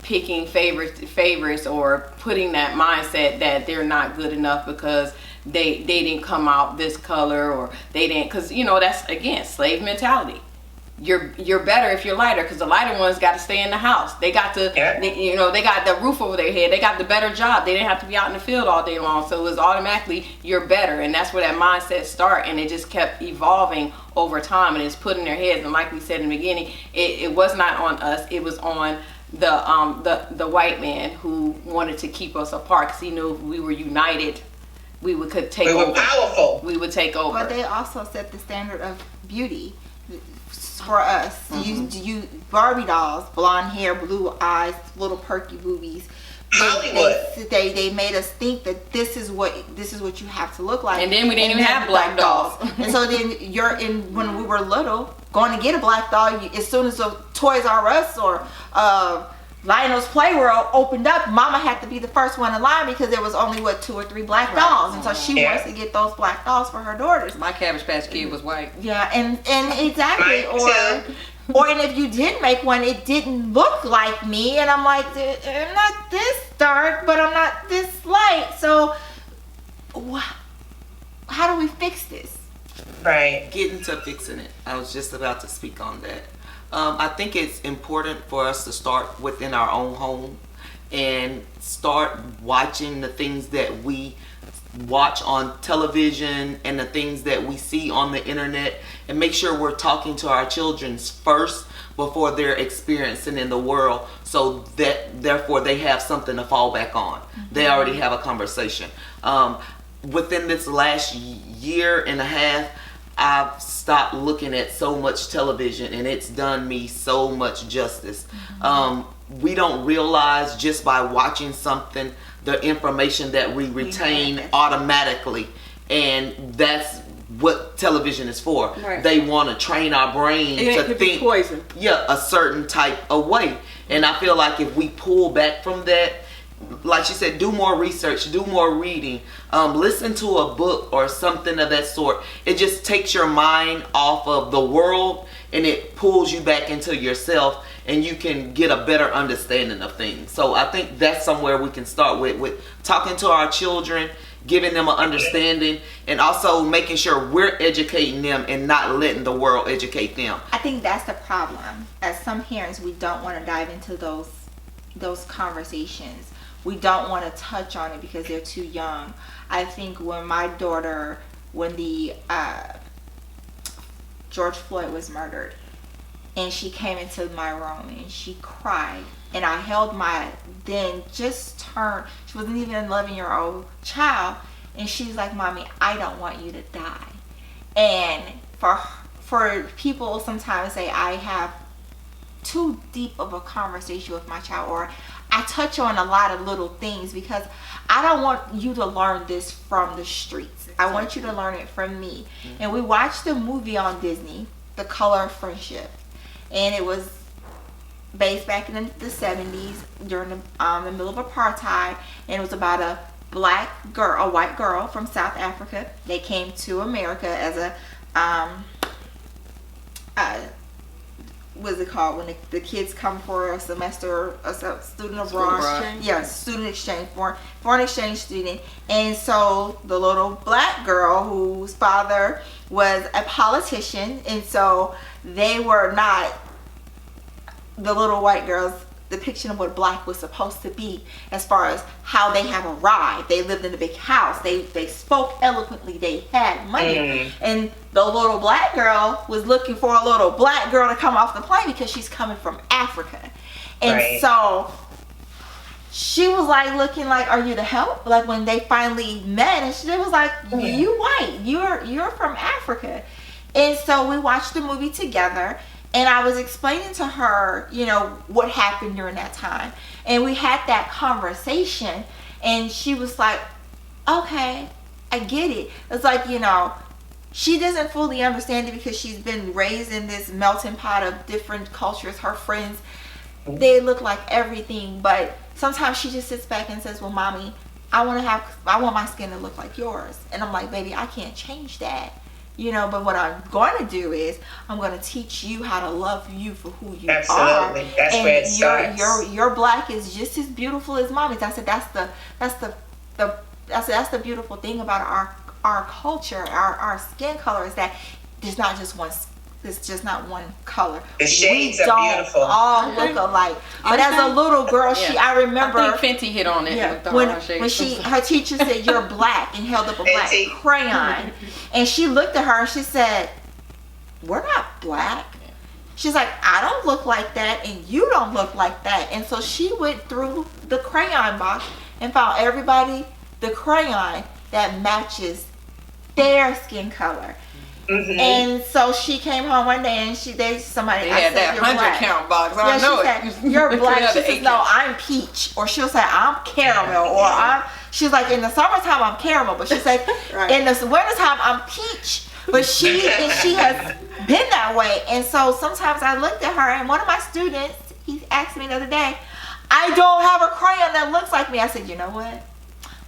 picking favorites or putting that mindset that they're not good enough because they didn't come out this color, or they didn't, because that's again slave mentality. You're better if you're lighter, because the lighter ones got to stay in the house. They got to, they got the roof over their head. They got the better job. They didn't have to be out in the field all day long. So it was automatically you're better, and that's where that mindset start. And it just kept evolving over time, and it's put in their heads. And like we said in the beginning, it was not on us. It was on the white man who wanted to keep us apart, because he knew if we were united, we could take over. We were powerful. We would take over. But they also set the standard of beauty for us. You Barbie dolls, blonde hair, blue eyes, little perky boobies. Hollywood. They made us think that this is what you have to look like. And then we didn't even have black dolls. And so then when we were little, going to get a black doll, as soon as the Toys R Us or Lionel's Playworld opened up, Mama had to be the first one in line, because there was only 2 or 3 black dolls, and so she wants to get those black dolls for her daughters. My Cabbage Patch Kid was white. Yeah, and exactly, and if you did make one, it didn't look like me, and I'm like, I'm not this dark, but I'm not this light. So, how do we fix this? Right. Getting to fixing it. I was just about to speak on that. I think it's important for us to start within our own home and start watching the things that we watch on television and the things that we see on the internet, and make sure we're talking to our children first before they're experiencing in the world, so that therefore they have something to fall back on. They already have a conversation. Within this last year and a half, I've stopped looking at so much television, and it's done me so much justice. We don't realize just by watching something the information that we retain automatically, and that's what television is for. Right. They want to train our brain to think poison. a certain type of way. And I feel like if we pull back from that, like she said, do more research, do more reading, listen to a book or something of that sort. It just takes your mind off of the world, and it pulls you back into yourself, and you can get a better understanding of things. So I think that's somewhere we can start with talking to our children, giving them an understanding, and also making sure we're educating them and not letting the world educate them. I think that's the problem. As some parents, we don't want to dive into those conversations. We don't want to touch on it because they're too young. I think when the George Floyd was murdered, and she came into my room and she cried, and I held my then just turned, she wasn't even an 11-year-old child, and she's like, "Mommy, I don't want you to die." And for people sometimes say I have too deep of a conversation with my child, or I touch on a lot of little things, because I don't want you to learn this from the streets. I want you to learn it from me. And we watched a movie on Disney, The Color of Friendship, and it was based back in the 70s during the middle of apartheid, and it was about a white girl from South Africa. They came to America as a what's it called when the kids come for a semester, a student abroad? Student exchange, foreign exchange student. And so the little black girl whose father was a politician, and so they were not the little white girl's depiction of what black was supposed to be, as far as how they have arrived. They lived in a big house, they spoke eloquently, they had money, and the little black girl was looking for a little black girl to come off the plane because she's coming from Africa. And so she was like looking like, "Are you the help?" Like when they finally met, and she was like, "You white, you're from Africa." And so we watched the movie together, and I was explaining to her, what happened during that time. And we had that conversation, and she was like, "Okay, I get it." It's like, she doesn't fully understand it because she's been raised in this melting pot of different cultures. Her friends, they look like everything, but sometimes she just sits back and says, "Well, Mommy, I want my skin to look like yours. And I'm like, baby, I can't change that. You know, but what I'm going to do is I'm going to teach you how to love you for who you are. Absolutely. That's and where it starts. Your black is just as beautiful as mommy's. I said that's the beautiful thing about our culture, our skin color, is that there's not just one. It's just not one color. The shades we are don't beautiful. all look alike. But as a little girl, I remember. I think Fenty hit on it. Yeah, with when her teacher said you're black and held up a black Fenty. crayon, and she looked at her and she said, "We're not black." She's like, "I don't look like that, and you don't look like that." And so she went through the crayon box and found everybody the crayon that matches their skin color. Mm-hmm. And so she came home one day and somebody had that 100 count box. I know she said, "You're black." She said, "No, I'm peach," or she'll say, "I'm caramel," or she's like, "In the summertime I'm caramel," but she said, Right. "In the wintertime I'm peach." But she has been that way. And so sometimes I looked at her, and one of my students, he asked me the other day, "I don't have a crayon that looks like me." I said, "You know what?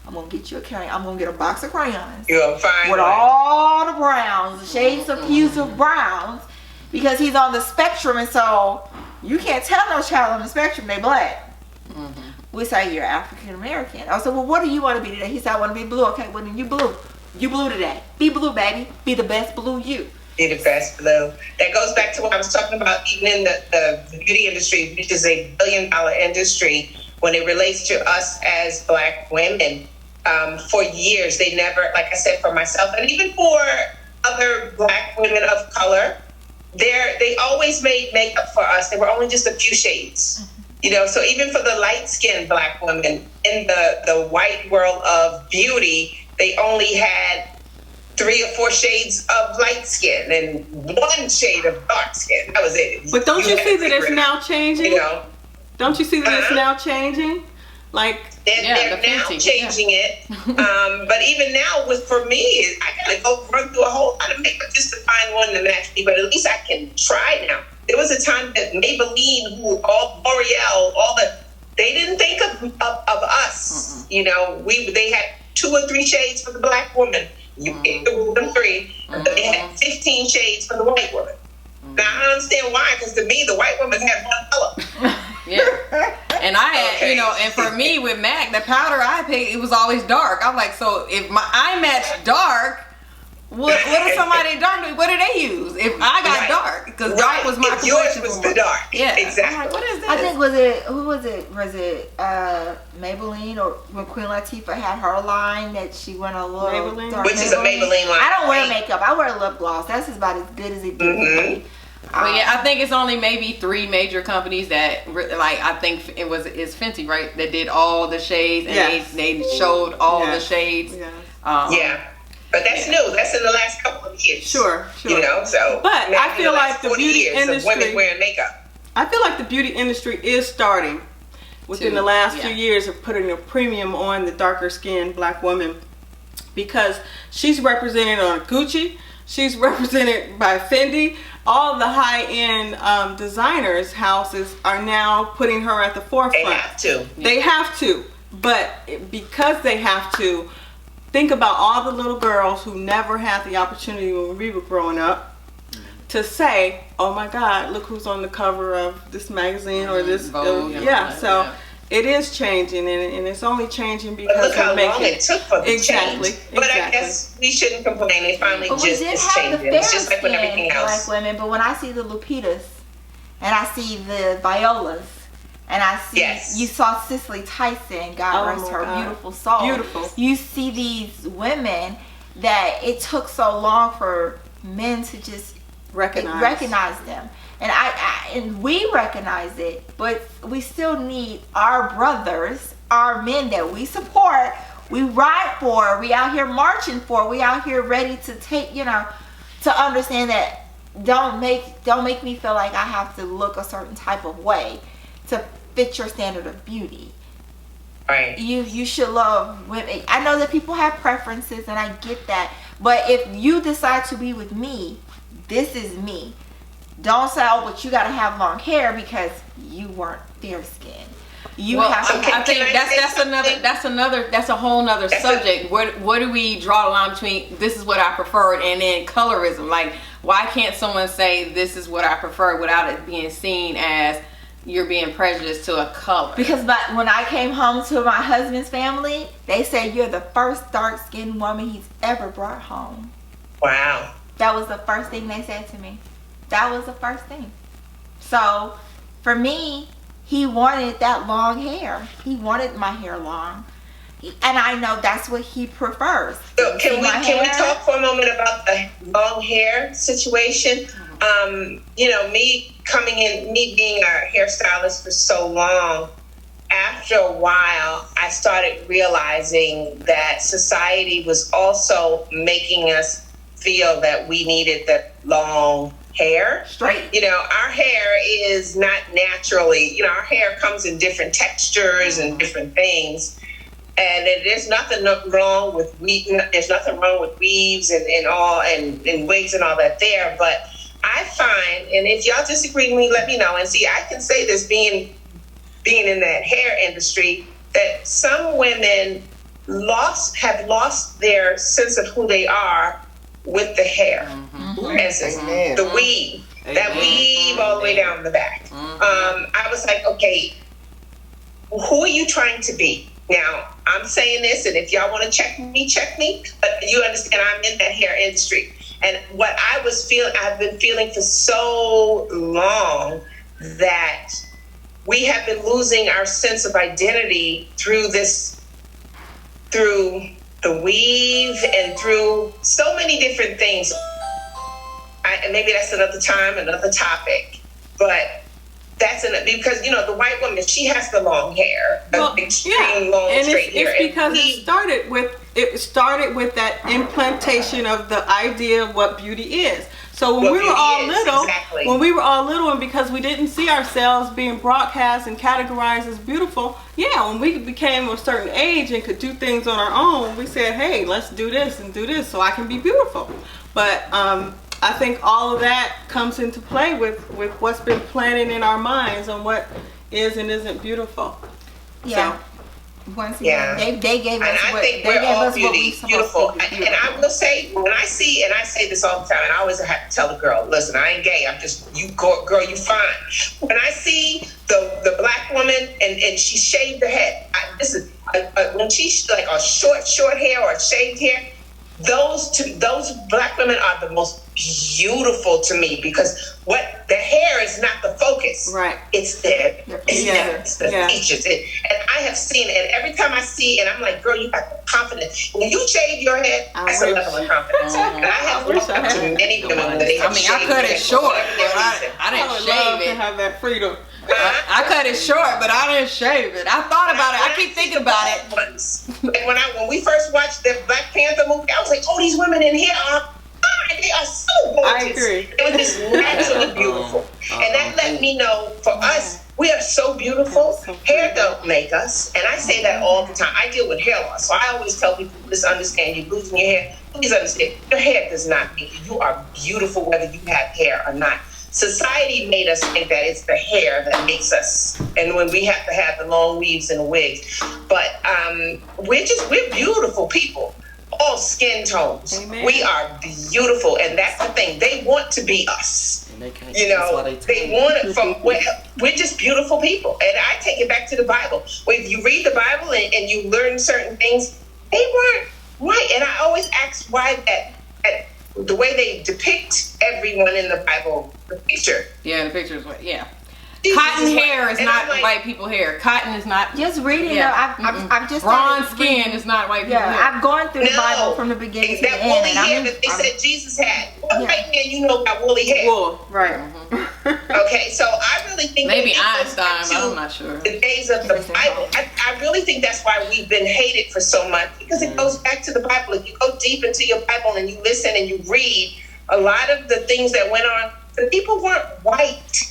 I'm gonna get you a crayon. I'm gonna get a box of crayons You'll find with one. all the browns, the shades of hues of browns, because he's on the spectrum, and so you can't tell no child on the spectrum they black." We say, "You're African American." I said, "Well, what do you want to be today?" He said, "I want to be blue." "Okay, well then you blue. You blue today. Be blue, baby. Be the best blue you." Be the best blue. That goes back to what I was talking about, even in the beauty industry, which is a $1 billion industry, when it relates to us as Black women. For years, they never, like I said, for myself and even for other Black women of color, they always made makeup for us. They were only just a few shades, you know. So even for the light-skinned Black women in the white world of beauty, they only had 3 or 4 shades of light skin and 1 shade of dark skin. That was it. But don't you see that it's now changing? You know, Don't you see that it's now changing? Like, they're the now Fenty, changing it. But even now, for me, I gotta go run through a whole lot of makeup just to find one to match me. But at least I can try now. There was a time that Maybelline, L'Oreal, they didn't think of us. You know, they had 2 or 3 shades for the Black woman. You picked the rule of 3, but they had 15 shades for the white woman. Now I don't understand why, because to me the white woman had 1 color. Yeah. And I had, you know, and for me with MAC, the powder I picked, it was always dark. I'm like, so if I match dark, what if somebody dark? What do they use? If I got dark, because dark was my if yours complexion. was the dark. Yeah, exactly. I'm like, what is this? I think who was it? Was it Maybelline, or when Queen Latifah had her line that she went a little Maybelline? dark? Which is a Maybelline line. I don't wear makeup. I wear lip gloss. That's about as good as it gets. Well, yeah, I think it's only maybe 3 major companies that, like, I think it's Fenty, right? That did all the shades, and they showed all the shades. Yeah. But that's new. That's in the last couple of years. Sure. You know, so. But I feel like the beauty industry, of women wearing makeup. I feel like the beauty industry is starting within the last few years of putting a premium on the darker skinned Black woman, because she's represented on Gucci, she's represented by Fendi. All the high-end designers houses are now putting her at the forefront. They have to. They have to. But because they have to, think about all the little girls who never had the opportunity when we were growing up to say, "Oh my God, look who's on the cover of this magazine or this." Vogue, So it is changing, and it's only changing But because look how we're long making it took for the Exactly. change. But I guess we shouldn't complain. It finally But we just did is have the changing. fair It's just like with everything skinned else. Black women, but when I see the Lupitas and I see the Violas and I see you saw Cicely Tyson, God rest her beautiful soul. Beautiful. You see these women that it took so long for men to just recognize them. And and we recognize it, but we still need our brothers, our men that we support, we ride for, we out here marching for, we out here ready to take, to understand that don't make me feel like I have to look a certain type of way to fit your standard of beauty. Right. You should love women. I know that people have preferences, and I get that, but if you decide to be with me, this is me. Don't say, "Oh, but you gotta have long hair because you weren't fair skinned." You Well, have to. I think Can I say that's a whole nother subject. What do we draw the line between this is what I prefer and then colorism? Like, why can't someone say this is what I prefer without it being seen as you're being prejudiced to a color? Because when I came home to my husband's family, they said you're the first dark-skinned woman he's ever brought home. Wow. That was the first thing they said to me. That was the first thing. So, for me, he wanted that long hair. He wanted my hair long. And I know that's what he prefers. So can we talk for a moment about the long hair situation? Me coming in, me being a hairstylist for so long, after a while, I started realizing that society was also making us feel that we needed the long hair. Straight. Our hair is not naturally, our hair comes in different textures and different things. And there's nothing wrong with there's nothing wrong with weaves and all and wigs and all that there. But I find, and if y'all disagree with me, let me know. And see, I can say this being in that hair industry, that some women have lost their sense of who they are with the hair. For instance, the weave, that weave all the way down the back. I was like, okay, who are you trying to be? Now, I'm saying this, and if y'all want to check me, but you understand I'm in that hair industry. And what I've been feeling for so long, that we have been losing our sense of identity through the weave and through so many different things. And maybe that's another time, another topic. But that's because the white woman, she has the long hair, extreme long and straight hair. It's because it started with that implantation of the idea of what beauty is. So when we were all little, and because we didn't see ourselves being broadcast and categorized as beautiful, when we became a certain age and could do things on our own, we said, hey, let's do this and do this so I can be beautiful. But I think all of that comes into play with what's been planted in our minds on what is and isn't beautiful. Yeah. So, once again, they gave us and I think we're all beautiful. And I will say, when I see, and I say this all the time, and I always have to tell the girl, listen, I ain't gay. I'm just, girl, you fine. When I see the black woman and she shaved her head, when she's like a short hair or shaved hair, those black women are the most beautiful to me, because the hair is not the focus. Right. It's the features. And I have seen it. And every time I see, and I'm like, girl, you got the confidence. When you shave your head, that's a level of confidence. And I have looked up to many women when they have I cut it short, but I didn't shave it. To have that freedom. I cut it short, but I didn't shave it. I thought about it. I keep thinking about it. Like when we first watched the Black Panther movie, I was like, oh, these women in here are fine. They are so gorgeous. I agree. They were just naturally beautiful. And that let me know, for us, we are so beautiful. Hair don't make us. And I say that all the time. I deal with hair loss. So I always tell people, please understand, you're losing your hair. Please understand, your hair does not make you. You are beautiful whether you have hair or not. Society made us think that it's the hair that makes us, and when we have to have the long weaves and the wigs. But we're beautiful people, all skin tones. Amen. We are beautiful, and that's the thing. They want to be us. And they can't. They want it from. We're just beautiful people, and I take it back to the Bible. When you read the Bible and you learn certain things, they weren't right. And I always ask why that the way they depict everyone in the Bible, the picture. Yeah, the picture is what. Yeah. Cotton hair is not white people hair. Cotton is not. Just reading it. I've just bronze skin is not white people hair. I've gone through the Bible from the beginning to the end. That woolly hair that they said Jesus had. What white man got woolly hair? Wool, right. Okay, so I really think maybe Einstein, but I'm not sure. The days of the Bible, I really think that's why we've been hated for so much, because it goes back to the Bible. If you go deep into your Bible and you listen and you read, a lot of the things that went on, the people weren't white.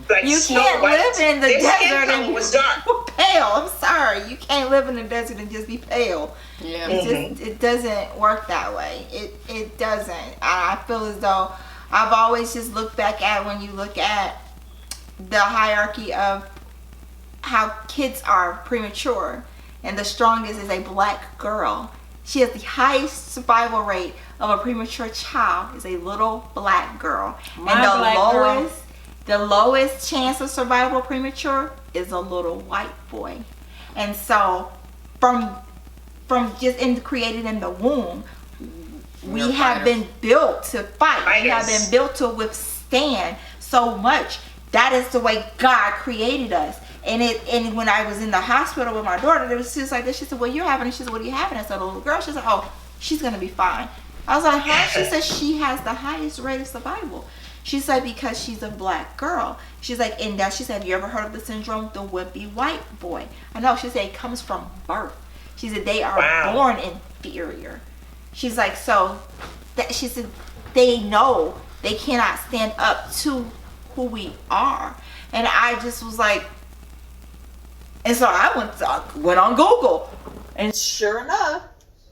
Like you can't live in the desert and was dark. Pale. I'm sorry, you can't live in the desert and just be pale. Yeah, it doesn't work that way. It doesn't. I feel as though I've always just looked back at, when you look at the hierarchy of how kids are premature, and the strongest is a black girl. She has the highest survival rate of a premature child is a little black girl. The lowest chance of survival premature is a little white boy. And so from just created in the womb, we have been built to fight. We have been built to withstand so much. That is the way God created us. And when I was in the hospital with my daughter, there was just like this. She said, "Well, you're having it." She said, "What are you having?" I said, "A little girl." She said, "Oh, she's gonna be fine." I was like, "Huh?" She said, "She has the highest rate of survival." She said, "Because she's a black girl." She's like, and that she said, "Have you ever heard of the syndrome, the wimpy white boy?" I know. She said it comes from birth. She said they are born inferior. She's like, so that she said they know they cannot stand up to who we are. And I just was like, and so I went on Google, and sure enough,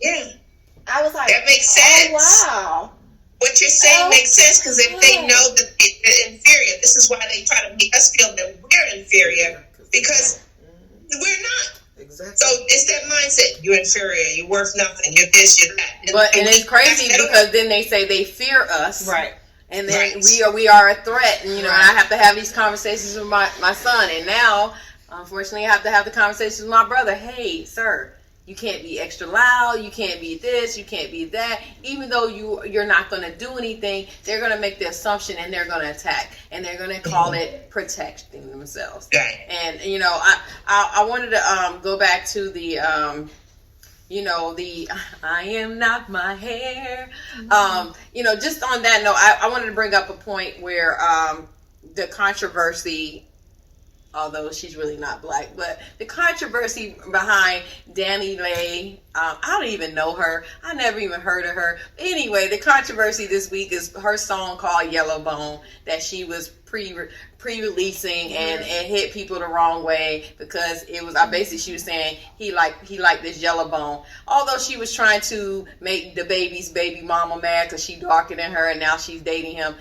I was like, that makes sense. Oh, wow. What you're saying makes sense, because if they know that they're inferior, this is why they try to make us feel that we're inferior, because we're not. Exactly. So it's that mindset. You're inferior. You're worth nothing. You're this. You're that. And it's crazy because then they say they fear us, Right? And then we are a threat, and and I have to have these conversations with my son, and now unfortunately I have to have the conversations with my brother. Hey, sir, you can't be extra loud, you can't be this, you can't be that. Even though you're not going to do anything, they're going to make the assumption and they're going to attack, and they're going to call it protecting themselves. Right. And I wanted to go back to the the I am not my hair. Just on that note, I wanted to bring up a point where the controversy, although she's really not black, but the controversy behind Danny Lay, I don't even know her. I never even heard of her. Anyway, the controversy this week is her song called Yellow Bone that she was pre-releasing and hit people the wrong way because it was basically she was saying he liked this yellow bone. Although she was trying to make the baby's baby mama mad because she darker than her and now she's dating him.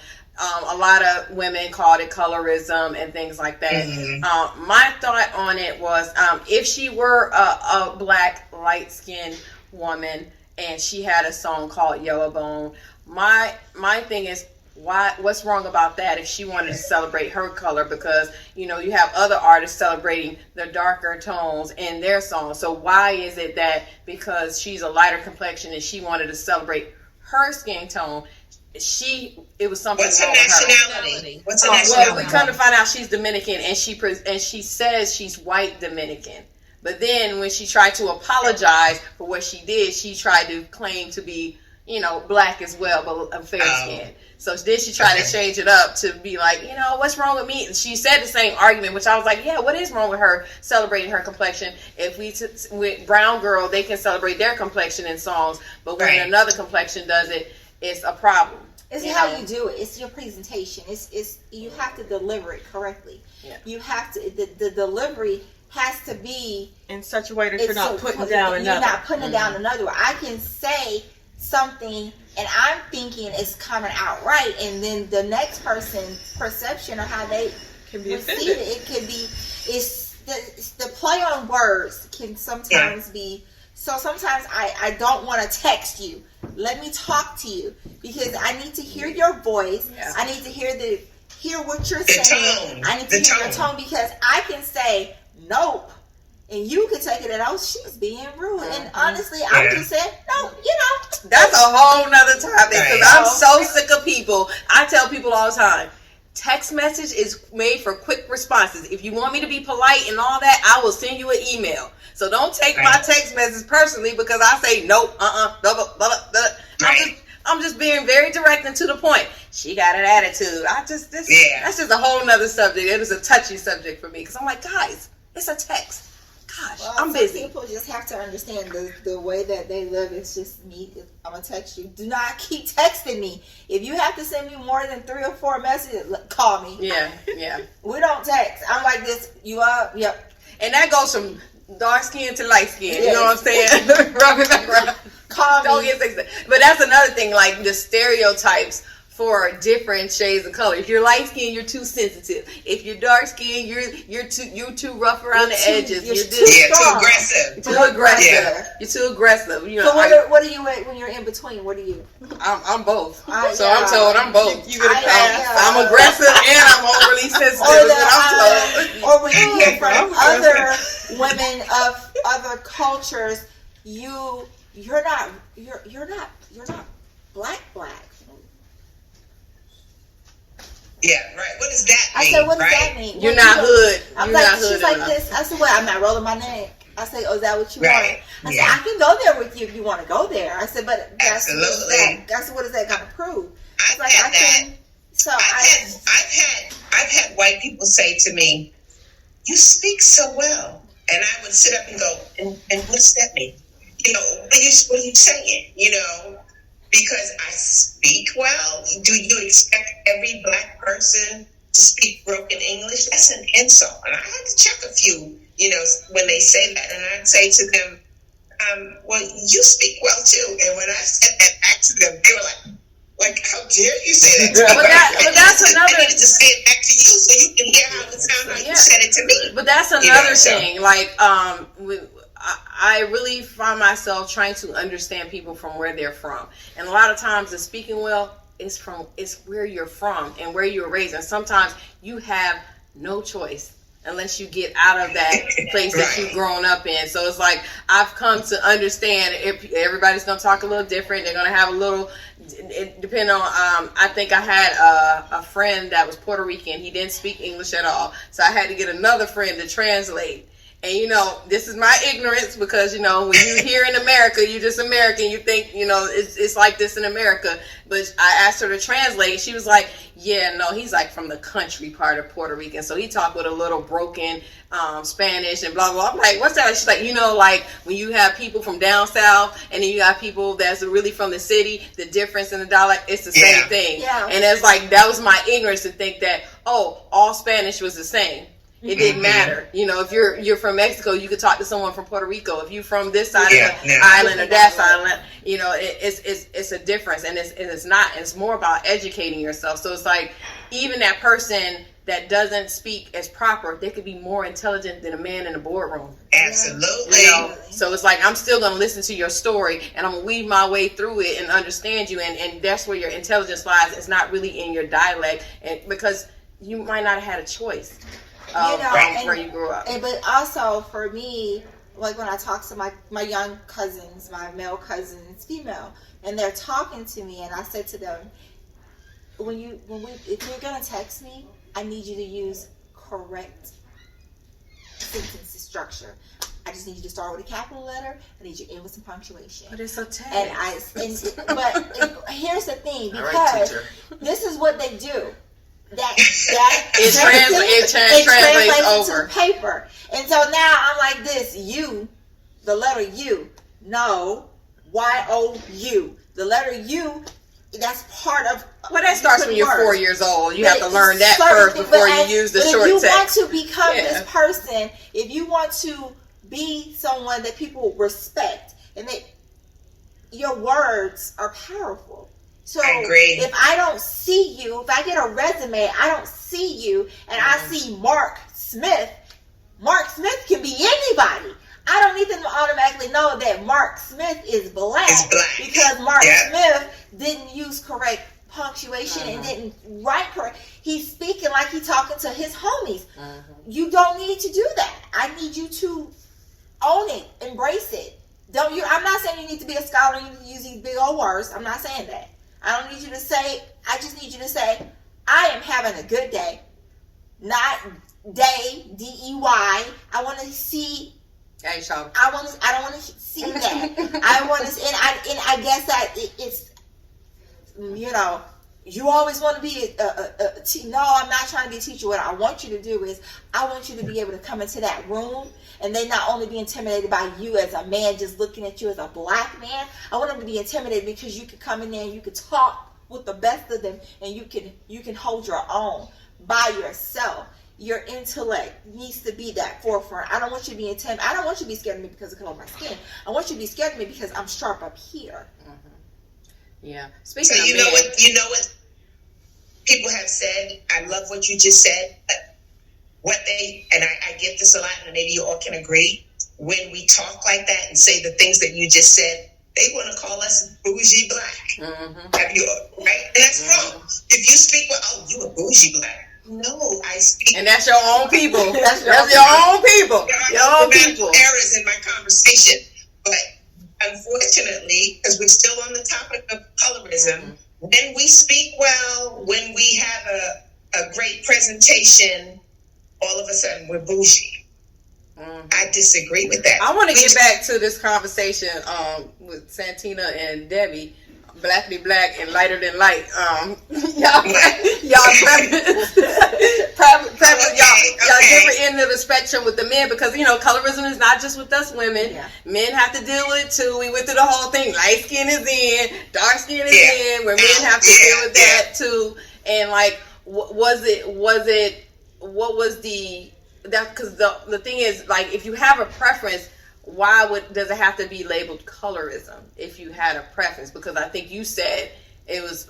A lot of women called it colorism and things like that. Mm-hmm. My thought on it was if she were a black, light-skinned woman and she had a song called Yellow Bone, my thing is, what's wrong about that if she wanted to celebrate her color? Because, you have other artists celebrating the darker tones in their songs. So why is it that because she's a lighter complexion and she wanted to celebrate her skin tone, it was something What's wrong her with nationality? What's her nationality? Well, we come to find out she's Dominican, and she says she's white Dominican. But then when she tried to apologize for what she did, she tried to claim to be, black as well, but fair skin. So then she tried to change it up to be like, what's wrong with me? And she said the same argument, which I was like, yeah, what is wrong with her celebrating her complexion? If with brown girl, they can celebrate their complexion in songs, but when another complexion does it, it's a problem. It's how you do it. It's your presentation. It's you have to deliver it correctly. Yeah. You have to the delivery has to be in such a way that you're not putting down another. You're not putting down another. I can say something and I'm thinking it's coming out right, and then the next person's perception of how they can be receive it can be the play on words can sometimes be. So sometimes I don't want to text you. Let me talk to you because I need to hear your voice. Yeah. I need to hear what you're saying. I need to hear your tone because I can say nope, and you can take it and she's being rude. And honestly, I'm just saying no. That's a whole nother topic because I'm so sick of people. I tell people all the time, text message is made for quick responses. If you want me to be polite and all that, I will send you an email. So don't take my text message personally because I say nope, I'm just being very direct and to the point. She got an attitude. That's just a whole nother subject. It was a touchy subject for me because I'm like, guys, it's a text. Gosh, I'm busy. People just have to understand the way that they live. It's just me. I'm gonna text you. Do not keep texting me. If you have to send me more than 3 or 4 messages, call me. Yeah. We don't text. I'm like this. You up? Yep. And that goes from dark skin to light skin. You know what I'm saying? Rub it back around. Call me. Don't get sexy. But that's another thing, like the stereotypes for different shades of color. If you're light skinned, you're too sensitive. If you're dark skinned, you're too rough around the edges. You're too aggressive. Too aggressive. Yeah. You're too aggressive. You know. So what are you at when you're in between? What are you? I'm both. I'm told I'm both. You gonna pass? I'm aggressive and I'm overly sensitive. Or when you hear from other women of other cultures, you're not black. Yeah, right. What does that mean? I said, what does that mean? You're not hood. I'm You're like, not hood she's like enough. this. I said, well, I'm not rolling my neck. I said, oh, is that what you Right. want? I said, I can go there with you if you want to go there. I said, but Absolutely. what does that kind of prove? I've had that. So I've had white people say to me, "You speak so well," and I would sit up and go, "And what's that mean? You know, what are you saying? You know, because I speak well. Do you expect every black person to speak broken English? That's an insult." And I had to check a few, you know, when they say that, and I'd say to them, "Well, you speak well too." And when I said that back to them, they were like, how dare you say that to me? But that's another. I needed to say it back to you so you can hear how it sounds like you said it to me. But that's another thing. Like, I really find myself trying to understand people from where they're from, and a lot of times the speaking well is where you're from and where you were raised, and sometimes you have no choice unless you get out of that place that you've grown up in. So it's like, I've come to understand if everybody's going to talk a little different. They're going to have a little, depending on, I think I had a friend that was Puerto Rican. He didn't speak English at all. So I had to get another friend to translate. And, you know, this is my ignorance because, you know, when you're here in America, you're just American. You think, you know, it's like this in America. But I asked her to translate. She was like, yeah, no, he's like from the country part of Puerto Rican. So he talked with a little broken Spanish and blah, blah. I'm like, what's that? She's like, you know, like when you have people from down south and then you got people that's really from the city, the difference in the dialect, it's the same thing. Yeah. And it's like, that was my ignorance to think that, oh, all Spanish was the same. It didn't matter. You know, if you're from Mexico, you could talk to someone from Puerto Rico. If you're from this side of the island or that side, you know, it's a difference. And it's not. It's more about educating yourself. So it's like, even that person that doesn't speak as proper, they could be more intelligent than a man in the boardroom. Absolutely. You know? So it's like, I'm still going to listen to your story and I'm going to weave my way through it and understand you. And that's where your intelligence lies. It's not really in your dialect, and because you might not have had a choice. Where you grew up. But also for me, like when I talk to my young cousins, my male cousins, female, and they're talking to me, and I said to them, if you're gonna text me, I need you to use correct sentence structure. I just need you to start with a capital letter. I need you to end with some punctuation. But it's a text. But here's the thing, because this is what they do. It translates over to paper, and so now I'm like this. U, the letter U, no, Y-O-U, the letter U. That's part of. Well, that starts when you're 4 years old. You have to learn that first before you use the short text. If you want to become this person, if you want to be someone that people respect, and your words are powerful. So I agree. If I don't see you, if I get a resume, I don't see you, and I see Mark Smith can be anybody. I don't need them to automatically know that Mark Smith is black. Because Mark Smith didn't use correct punctuation and didn't write correct. He's speaking like he's talking to his homies. You don't need to do that. I need you to own it, embrace it. I'm not saying you need to be a scholar and you need to use these big old words. I'm not saying that. I don't need you to say, I just need you to say, I am having a good day. Not day, D-E-Y. I want to see. Hey, Sean. I don't want to see that. I want to, and I guess that it's, you know, you always want to be no, I'm not trying to be a teacher. What I want you to do is, I want you to be able to come into that room and they not only be intimidated by you as a man just looking at you as a black man. I want them to be intimidated because you can come in there and you can talk with the best of them and you can hold your own by yourself. Your intellect needs to be that forefront. I don't want you to be intimidated. I don't want you to be scared of me because of the color of my skin. I want you to be scared of me because I'm sharp up here. Yeah. Speaking of you know what people have said, I love what you just said, but I get this a lot, and maybe you all can agree, when we talk like that and say the things that you just said, they want to call us bougie black. Have you, right? And that's wrong. If you speak well, oh, you a bougie black. No, I speak. And that's your own people. That's your own people. Your own people. Errors in my conversation. But unfortunately, because we're still on the topic of colorism, when we speak well, when we have a great presentation, all of a sudden we're bougie. I disagree with that. I want to get back to this conversation with Santina and Debbie. Blackly black and lighter than light. Y'all different end of the spectrum with the men, because colorism is not just with us women. Yeah. Men have to deal with it too. We went through the whole thing. Light skin is in, dark skin is in, where men have to deal with that too. And like, what was that? Because the thing is, like, if you have a preference, why does it have to be labeled colorism if you had a preference? Because I think you said it was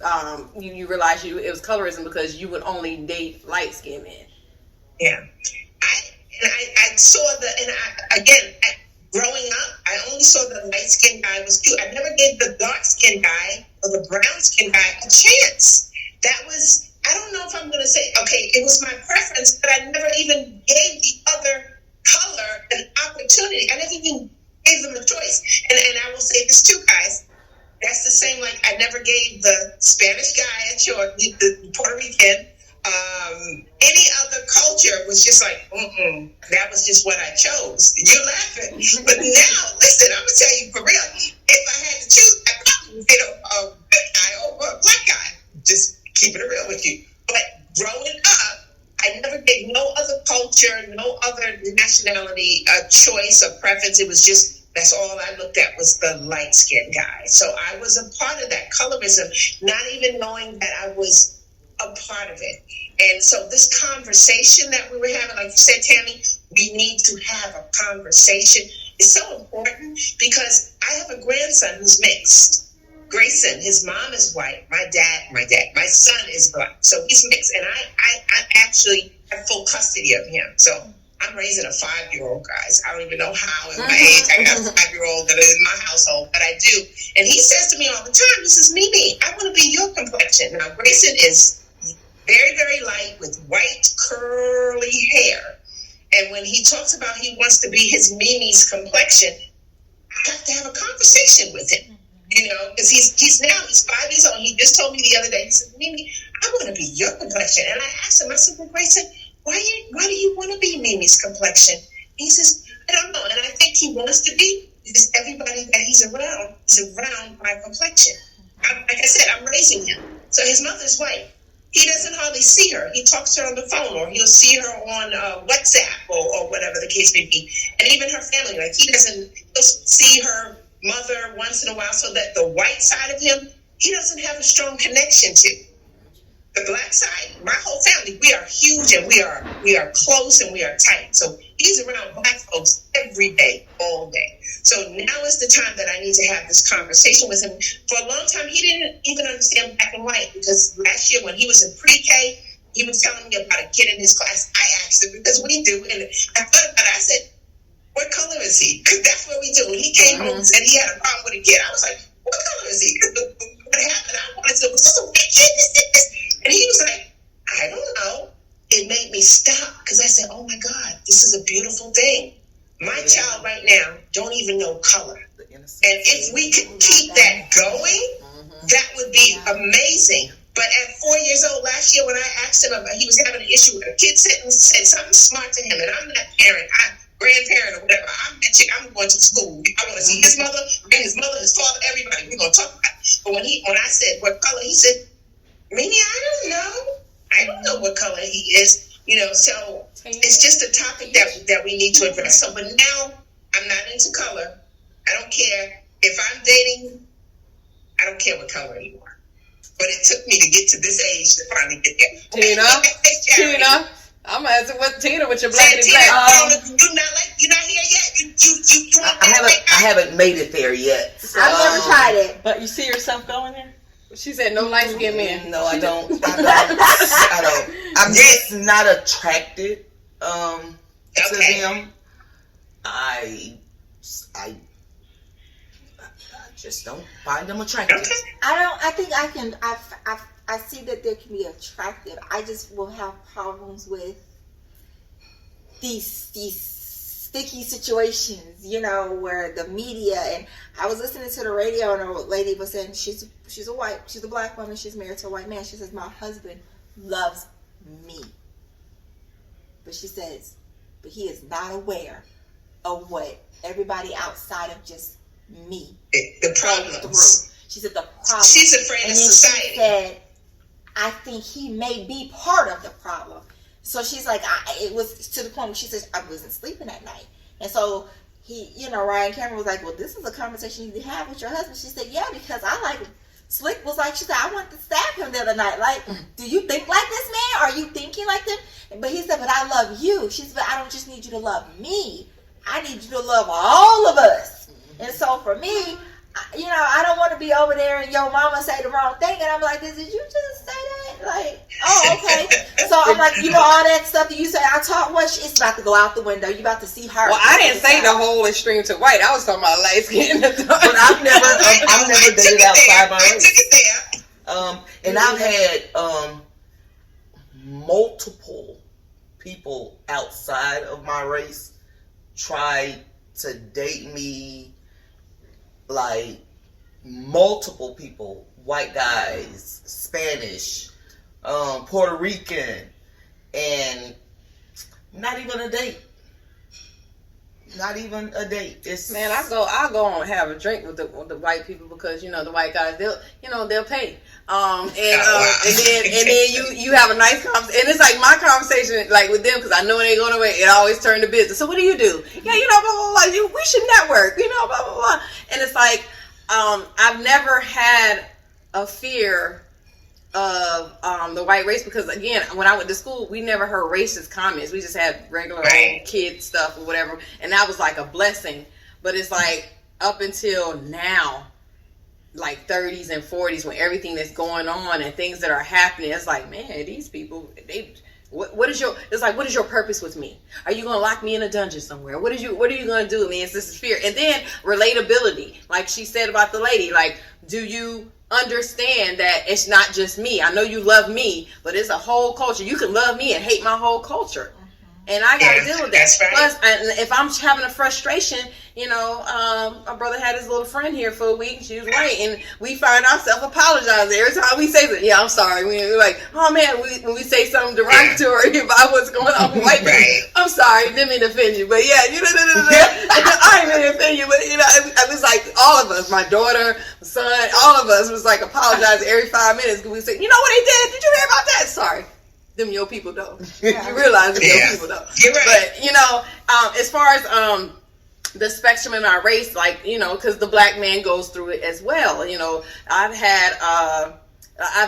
you realized it was colorism because you would only date light skinned men. Yeah, I saw growing up, I only saw the light skinned guy was cute. I never gave the dark skinned guy or the brown skinned guy a chance. That was, I don't know if I'm going to say, okay, it was my preference, but I never even gave the other color an opportunity. I never even gave them a choice. And I will say this too, guys. That's the same, like, I never gave the Spanish guy a choice, the Puerto Rican. Any other culture was just like, that was just what I chose. You're laughing. But now, listen, I'm going to tell you for real. If I had to choose, I probably would get a white guy over a black guy. Just keeping it real with you. But growing up, I never gave no other culture, no other nationality a choice or preference. It was just, that's all I looked at was the light-skinned guy. So I was a part of that colorism, not even knowing that I was a part of it. And so this conversation that we were having, like you said, Tammy, we need to have a conversation. It's so important because I have a grandson who's mixed. Grayson, his mom is white. My son is black. So he's mixed. And I actually have full custody of him. So I'm raising a 5-year-old, guys. I don't even know how in my age I got a 5-year-old that is in my household, but I do. And he says to me all the time, he says, Mimi, I want to be your complexion. Now, Grayson is very, very light with white curly hair. And when he talks about he wants to be his Mimi's complexion, I have to have a conversation with him. Because he's 5 years old. He just told me the other day, he said, Mimi, I want to be your complexion. And I asked him, I said, well, Grayson, why do you want to be Mimi's complexion? He says, I don't know. And I think he wants to be because everybody that he's around is around my complexion. Like I said, I'm raising him. So his mother's white. He doesn't hardly see her. He talks to her on the phone, or he'll see her on WhatsApp or whatever the case may be. And even her family, like he'll see her mother once in a while, so that the white side of him, he doesn't have a strong connection to. The black side, my whole family, we are huge and we are close and we are tight. So he's around black folks every day, all day. So now is the time that I need to have this conversation with him. For a long time, he didn't even understand black and white, because last year when he was in pre-K, he was telling me about a kid in his class. I asked him, because we do, and I thought about it. I said, what color is he? Because that's what we do. When he came home and said he had a problem with a kid, I was like, what color is he? Because what happened, I wanted to, was this a white kid? This? And he was like, I don't know. It made me stop, because I said, oh my God, this is a beautiful thing. My child right now don't even know color. And if we could keep that going, that would be amazing. But at 4 years old, last year when I asked him about, he was having an issue with a kid sitting and said something smart to him, and I'm that parent, grandparent or whatever, I'm going to school. I want to see his mother, bring his mother, his father, everybody. We're going to talk about it. But when I said what color, he said, Mimi, I don't know. I don't know what color he is. So it's just a topic that we need to address. So, but now I'm not into color. I don't care. If I'm dating, I don't care what color anymore. But it took me to get to this age to finally get there. Tina, I'm asking with Tina with your black and black. You're not here yet. I haven't made it there yet. So. I've never tried it. But you see yourself going there? She said no light skinned men. No, I don't. I don't. I'm just not attracted to them. I just don't find them attractive. I think I can. I see that they can be attractive. I just will have problems with these sticky situations, you know, where the media, and I was listening to the radio and a lady was saying she's a black woman, she's married to a white man. She says, my husband loves me. But she says, but he is not aware of what everybody outside of just me the problems through. She said the problem. She's afraid of society. She said, I think he may be part of the problem. So she's like, it was to the point where she says, I wasn't sleeping at night. And so he, you know, Ryan Cameron was like, well, this is a conversation you can have with your husband. She said, yeah, because I like, Slick was like, she said, I wanted to stab him the other night. Like, do you think like this man? Are you thinking like this? But he said, but I love you. She said, but I don't just need you to love me. I need you to love all of us. And so for me, you know, I don't want to be over there and your mama say the wrong thing. And I'm like, did you just say that? Like, oh, okay. So I'm like, you know, all that stuff that you say, I taught what it's about to go out the window. You about to see her. Well, I didn't say the whole extreme to white. I was talking about light skin. But I've never dated outside my race. And I've had multiple people outside of my race try to date me. Like multiple people, white guys, Spanish, Puerto Rican, and not even a date. Not even a date. It's man, I'll go on and have a drink with the white people because you know the white guys they'll pay. And then you have a nice conversation, and it's like my conversation like with them because I know when they go away, it always turn to business. So what do? Yeah, you know, blah blah blah. We should network, you know, blah blah blah. And it's like I've never had a fear of the white race because again, when I went to school, we never heard racist comments. We just had regular kid stuff or whatever, and that was like a blessing. But it's like up until now, like 30s and 40s, when everything that's going on and things that are happening, it's like, man, these people, what is your purpose with me? Are you gonna lock me in a dungeon somewhere? What are you gonna do with me? It's this is fear. And then relatability, like she said about the lady, like, do you understand that it's not just me? I know you love me, but it's a whole culture. You can love me and hate my whole culture. And I gotta deal with that. Right. Plus, if I'm having a frustration, you know, my brother had his little friend here for a week. She was white, and we find ourselves apologizing every time we say something. Yeah, I'm sorry. We're like, oh man, when we say something derogatory about what's going on with white people, I'm sorry, didn't mean to offend you, but yeah, you know, I didn't mean to offend you, but you know, it was like all of us, my daughter, my son, all of us was like apologizing every 5 minutes because we say, you know what he did? Did you hear about that? Sorry. Them your people though. You realize them your people though. You're right. But you know, as far as the spectrum in our race, like, you know, because the black man goes through it as well. You know, I've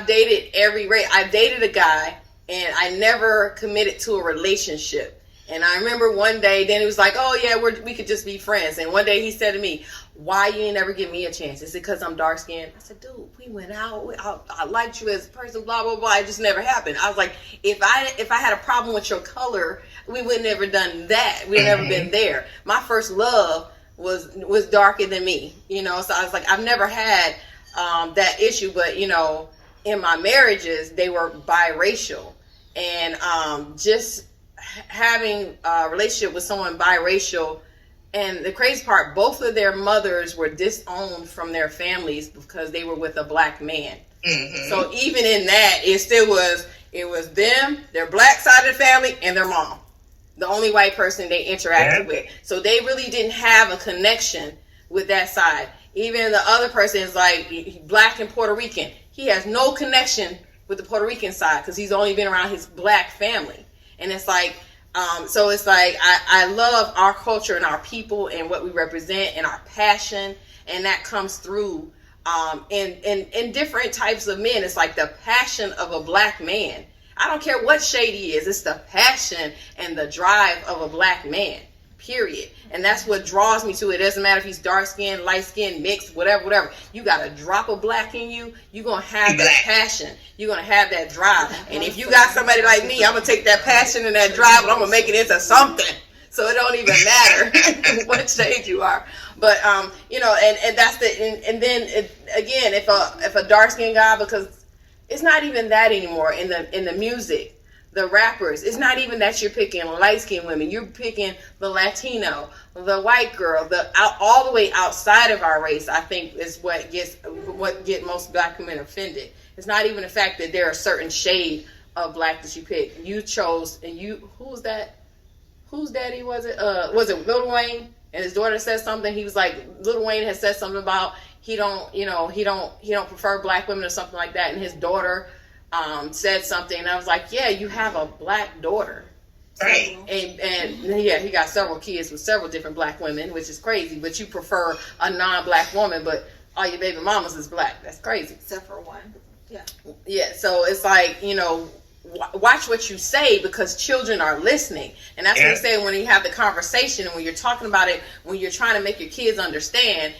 dated every race. I dated a guy and I never committed to a relationship. And I remember one day, then he was like, oh yeah, we could just be friends. And one day he said to me, why you ain't never give me a chance? Is it because I'm dark skinned? I said, dude, we went out. I liked you as a person, blah, blah, blah. It just never happened. I was like, if I had a problem with your color, we would never done that. We'd never been there. My first love was darker than me, you know? So I was like, I've never had that issue. But, you know, in my marriages, they were biracial. And just having a relationship with someone biracial, and the crazy part, both of their mothers were disowned from their families because they were with a black man. Mm-hmm. So even in that, it was them, their black side of the family, and their mom, the only white person they interacted with. So they really didn't have a connection with that side. Even the other person is like black and Puerto Rican. He has no connection with the Puerto Rican side because he's only been around his black family. And it's like, so it's like, I love our culture and our people and what we represent and our passion. And that comes through in different types of men. It's like the passion of a black man. I don't care what shade he is. It's the passion and the drive of a black man. period. And that's what draws me to it. It doesn't matter if he's dark skinned, light skinned, mixed, whatever. You got a drop of black in you, you're going to have that passion. You're going to have that drive. And if you got somebody like me, I'm going to take that passion and that drive and I'm going to make it into something. So it don't even matter what shade you are. But, you know, and that's and then again, if a dark skinned guy, because it's not even that anymore in the music. The rappers, it's not even that you're picking light-skinned women. You're picking the Latino, the white girl, all the way outside of our race. I think is what get most black women offended. It's not even the fact that there are certain shade of black that you pick. You chose, and who's that? Whose daddy was it? Was it Lil Wayne? And his daughter said something. He was like, Lil Wayne has said something about he don't prefer black women or something like that. And his daughter said something, and I was like, yeah, you have a black daughter. Right. And yeah, he got several kids with several different black women, which is crazy, but you prefer a non-black woman, but all your baby mamas is black. That's crazy. Except for one. Yeah. Yeah, so it's like, you know, watch what you say, because children are listening. And that's what I'm saying, when you have the conversation and when you're talking about it, when you're trying to make your kids understand,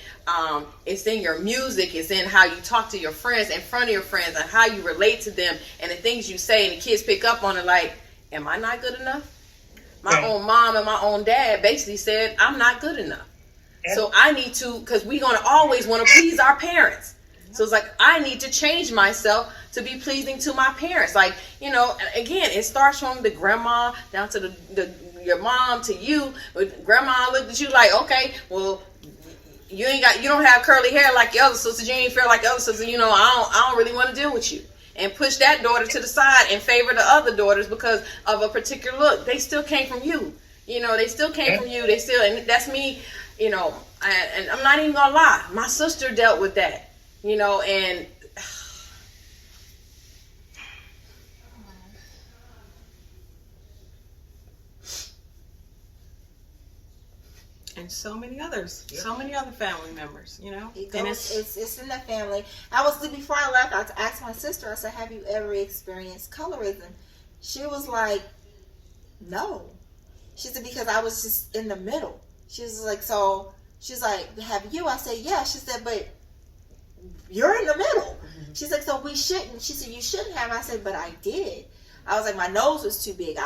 it's in your music, it's in how you talk to your friends, in front of your friends, and how you relate to them, and the things you say, and the kids pick up on it like, am I not good enough? My own mom and my own dad basically said, I'm not good enough. So I need to, because we're going to always want to please our parents. So it's like, I need to change myself to be pleasing to my parents. Like, you know, again, it starts from the grandma down to your mom to you. Grandma looked at you like, okay, well, you don't have curly hair like your other sisters. You ain't fair like the other sisters. You know, I don't really want to deal with you. And push that daughter to the side and favor the other daughters because of a particular look. They still came from you. You know, they still came from you. They still, and that's me, you know, and I'm not even going to lie. My sister dealt with that, you know, and so many others, so many other family members, you know. It's in the family. Before I left, I asked my sister, I said, have you ever experienced colorism? She was like, no. She said, because I was just in the middle. She was like, so, she's like, have you? I said, yeah. She said, but you're in the middle. She's like, so we shouldn't. She said, you shouldn't have. I said, but I did. I was like, my nose was too big.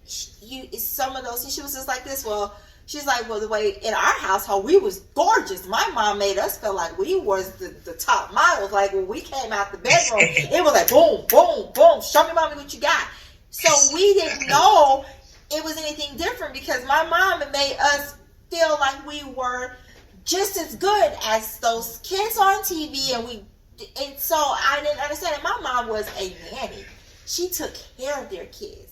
Some of those, she was just like this, well, she's like, well, the way in our household, we was gorgeous. My mom made us feel like we was the top models. Like when we came out the bedroom, it was like, boom, boom, boom. Show me, mommy, what you got. So we didn't know it was anything different because my mom made us feel like we were just as good as those kids on TV. And so I didn't understand it. My mom was a nanny. She took care of their kids.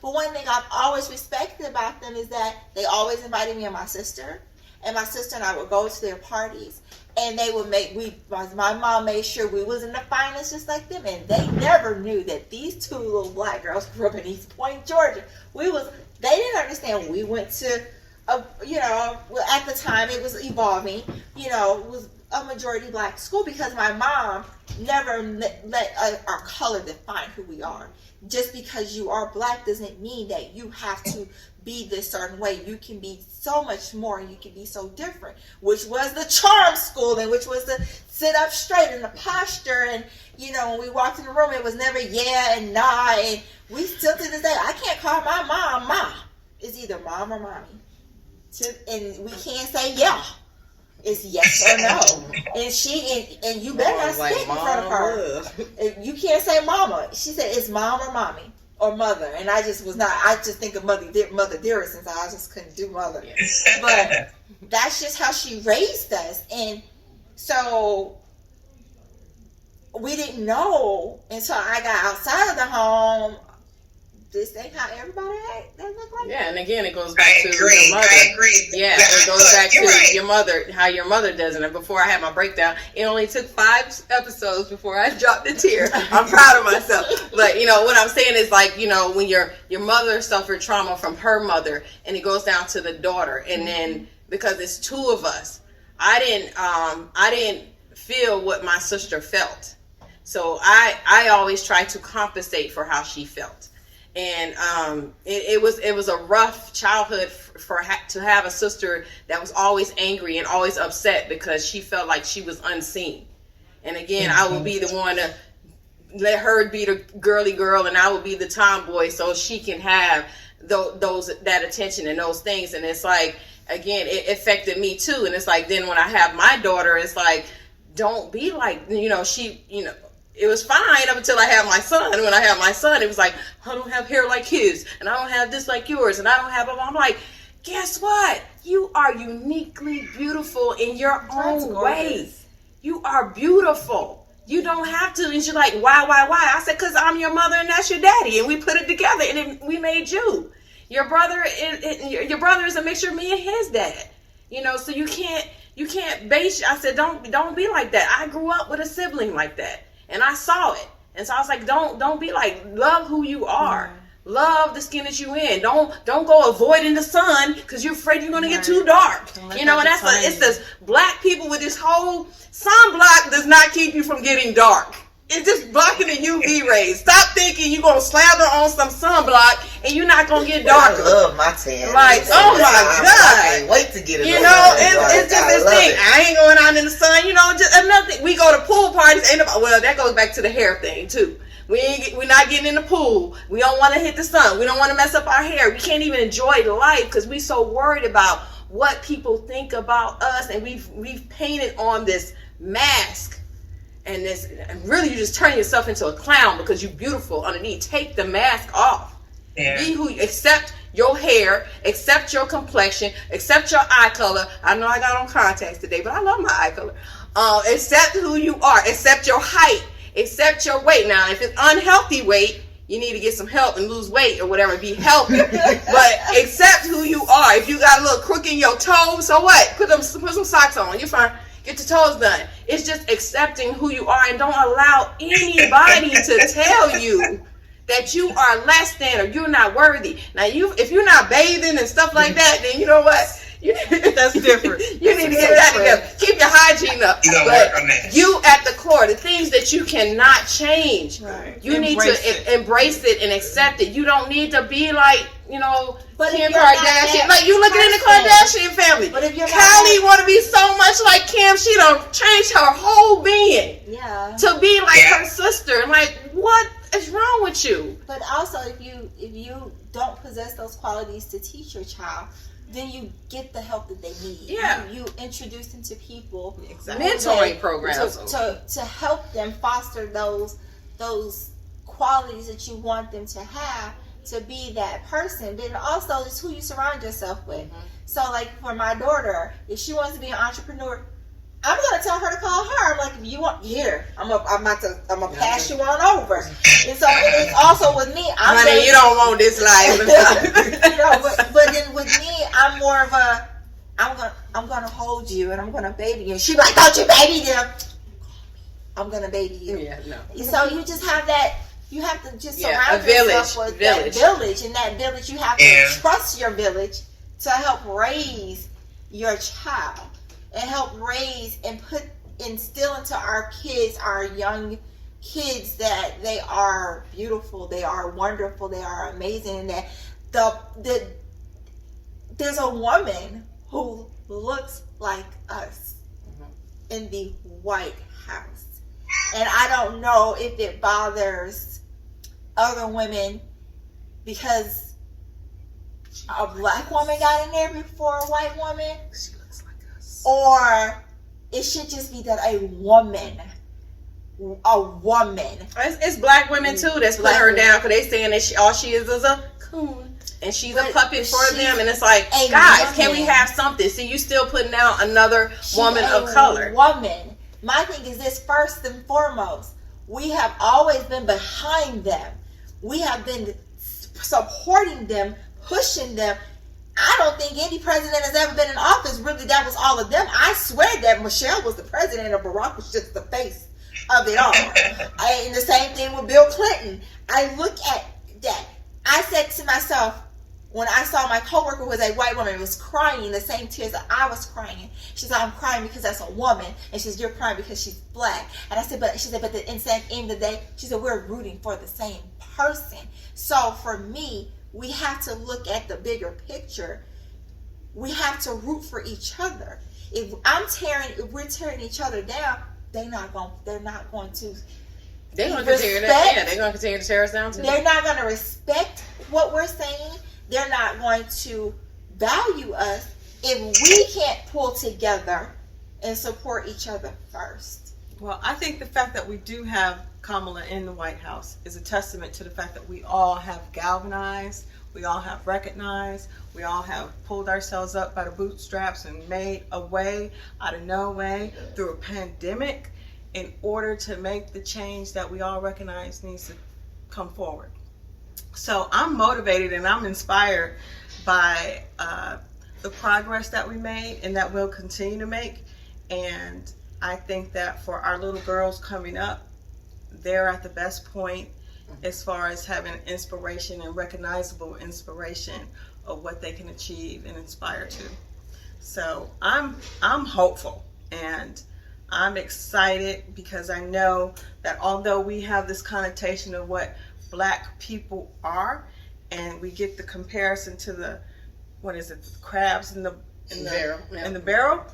But one thing I've always respected about them is that they always invited me and my sister. And my sister and I would go to their parties. And they would my mom made sure we was in the finest just like them. And they never knew that these two little black girls grew up in East Point, Georgia. They didn't understand. We went to, at the time it was evolving, it was a majority black school because my mom never let our color define who we are. Just because you are black doesn't mean that you have to be this certain way. You can be so much more and you can be so different, which was the charm school and which was the sit up straight and the posture. And, when we walked in the room, it was never yeah and nah. And we still to this day, I can't call my mom Ma. It's either mom or mommy. And we can't say yeah. It's yes or no. And you better not speak in front of her. You can't say mama. She said it's mom or mommy or mother. And I just think of mother dearest since I just couldn't do mother. But that's just how she raised us. And so we didn't know until I got outside of the home. This ain't how everybody act. They look like and again, it goes back to your mother. I agree. Yeah, it goes back to your mother, how your mother does it. And before I had my breakdown, it only took 5 episodes before I dropped a tear. I'm proud of myself. But, what I'm saying is like, when your mother suffered trauma from her mother and it goes down to the daughter. And then because it's 2 of us, I didn't feel what my sister felt. So I always try to compensate for how she felt. And it was a rough childhood to have a sister that was always angry and always upset because she felt like she was unseen. And again, I would be the one to let her be the girly girl, and I would be the tomboy, so she can have that attention and those things. And it's like, again, it affected me too. And it's like, then when I have my daughter, it's like, don't be like, it was fine up until I had my son. And when I had my son, it was like, I don't have hair like his, and I don't have this like yours, and I don't have. I'm like, guess what? You are uniquely beautiful in your own way. You are beautiful. You don't have to. And she's like, why? I said, because I'm your mother and that's your daddy, and we put it together, and we made you. Your brother is a mixture of me and his dad. So you can't base. I said, don't be like that. I grew up with a sibling like that, and I saw it, and so I was like, don't be like. Love who you are. Mm-hmm. Love the skin that you in. Don't go avoiding the sun because you're afraid you're gonna get too dark. And it's this black people with this whole sunblock does not keep you from getting dark. It's just blocking the UV rays. Stop thinking you're gonna slather on some sunblock and you're not gonna get darker. I love my tan. Like, oh my God. I can't wait to get it. It's just this thing. I ain't going out in the sun. Just another thing. We go to pool parties. Well, that goes back to the hair thing too. We're not getting in the pool. We don't want to hit the sun. We don't want to mess up our hair. We can't even enjoy life because we're so worried about what people think about us, and we've painted on this mask, and really you're just turning yourself into a clown because you're beautiful underneath. Take the mask off. Yeah. Be who. Accept your hair. Accept your complexion. Accept your eye color. I know I got on contacts today, but I love my eye color. Accept who you are. Accept your height. Accept your weight. Now, if it's unhealthy weight, you need to get some help and lose weight or whatever. Be healthy. But accept who you are. If you got a little crook in your toes, so what? Put some socks on. You're fine. Get your toes done. It's just accepting who you are, and don't allow anybody to tell you that you are less than or you're not worthy. Now, if you're not bathing and stuff like that, then you know what? That's different. You need to get that together. Keep your hygiene up. But you at the core, the things that you cannot change, right. You need to embrace it and accept it. You don't need to be like, Kim Kardashian. Like, you looking in the Kardashian family. But if Kylie want to be so much like Kim, she done changed her whole being to be like her sister. And like, what is wrong with you? But also, if you don't possess those qualities to teach your child, then you get the help that they need. Yeah. You introduce them to people. Exactly. Mentoring programs. To help them foster those qualities that you want them to have to be that person. But also, it's who you surround yourself with. Mm-hmm. So, like, for my daughter, if she wants to be an entrepreneur, I'm going to tell her to call her. I'm like, if you want, here, I'm gonna pass you on over. And so it's also with me. Honey, you don't want this life. But then with me, I'm more of a, I'm gonna hold you and I'm gonna baby you. She's like, don't you baby them. I'm gonna baby you. Yeah, no. So you just have that. You have to just surround yourself with that village. And that village, you have to trust your village to help raise your child. And help raise and instill into our kids, our young kids, that they are beautiful, they are wonderful, they are amazing, and that there's a woman who looks like us in the White House. And I don't know if it bothers other women because a black woman got in there before a white woman. Or it should just be that a woman. It's black women too that's putting her down because they saying that all she is a coon and she's a puppet for them. And it's like, guys, can we have something? See, you still putting down another woman of color. Woman. My thing is this: first and foremost, we have always been behind them. We have been supporting them, pushing them. I don't think any president has ever been in office. Really, that was all of them. I swear that Michelle was the president and Barack was just the face of it all. And the same thing with Bill Clinton. I look at that. I said to myself, when I saw my coworker was a white woman was crying the same tears that I was crying. She said, I'm crying because that's a woman. And she said, you're crying because she's black. And I said, but she said, but at the end of the day, she said, we're rooting for the same person. So for me, we have to look at the bigger picture. We have to root for each other. If we're tearing each other down, they're not going to They're going to continue that. Yeah, they're going to continue to tear us down too. They're not going to respect what we're saying. They're not going to value us if we can't pull together and support each other first. Well, I think the fact that we do have Kamala in the White House is a testament to the fact that we all have galvanized, we all have recognized, we all have pulled ourselves up by the bootstraps and made a way out of no way through a pandemic in order to make the change that we all recognize needs to come forward. So I'm motivated and I'm inspired by the progress that we made and that we'll continue to make. And I think that for our little girls coming up, they're at the best point as far as having inspiration and recognizable inspiration of what they can achieve and inspire to. So I'm hopeful and I'm excited because I know that although we have this connotation of what Black people are, and we get the comparison to the crabs in the barrel.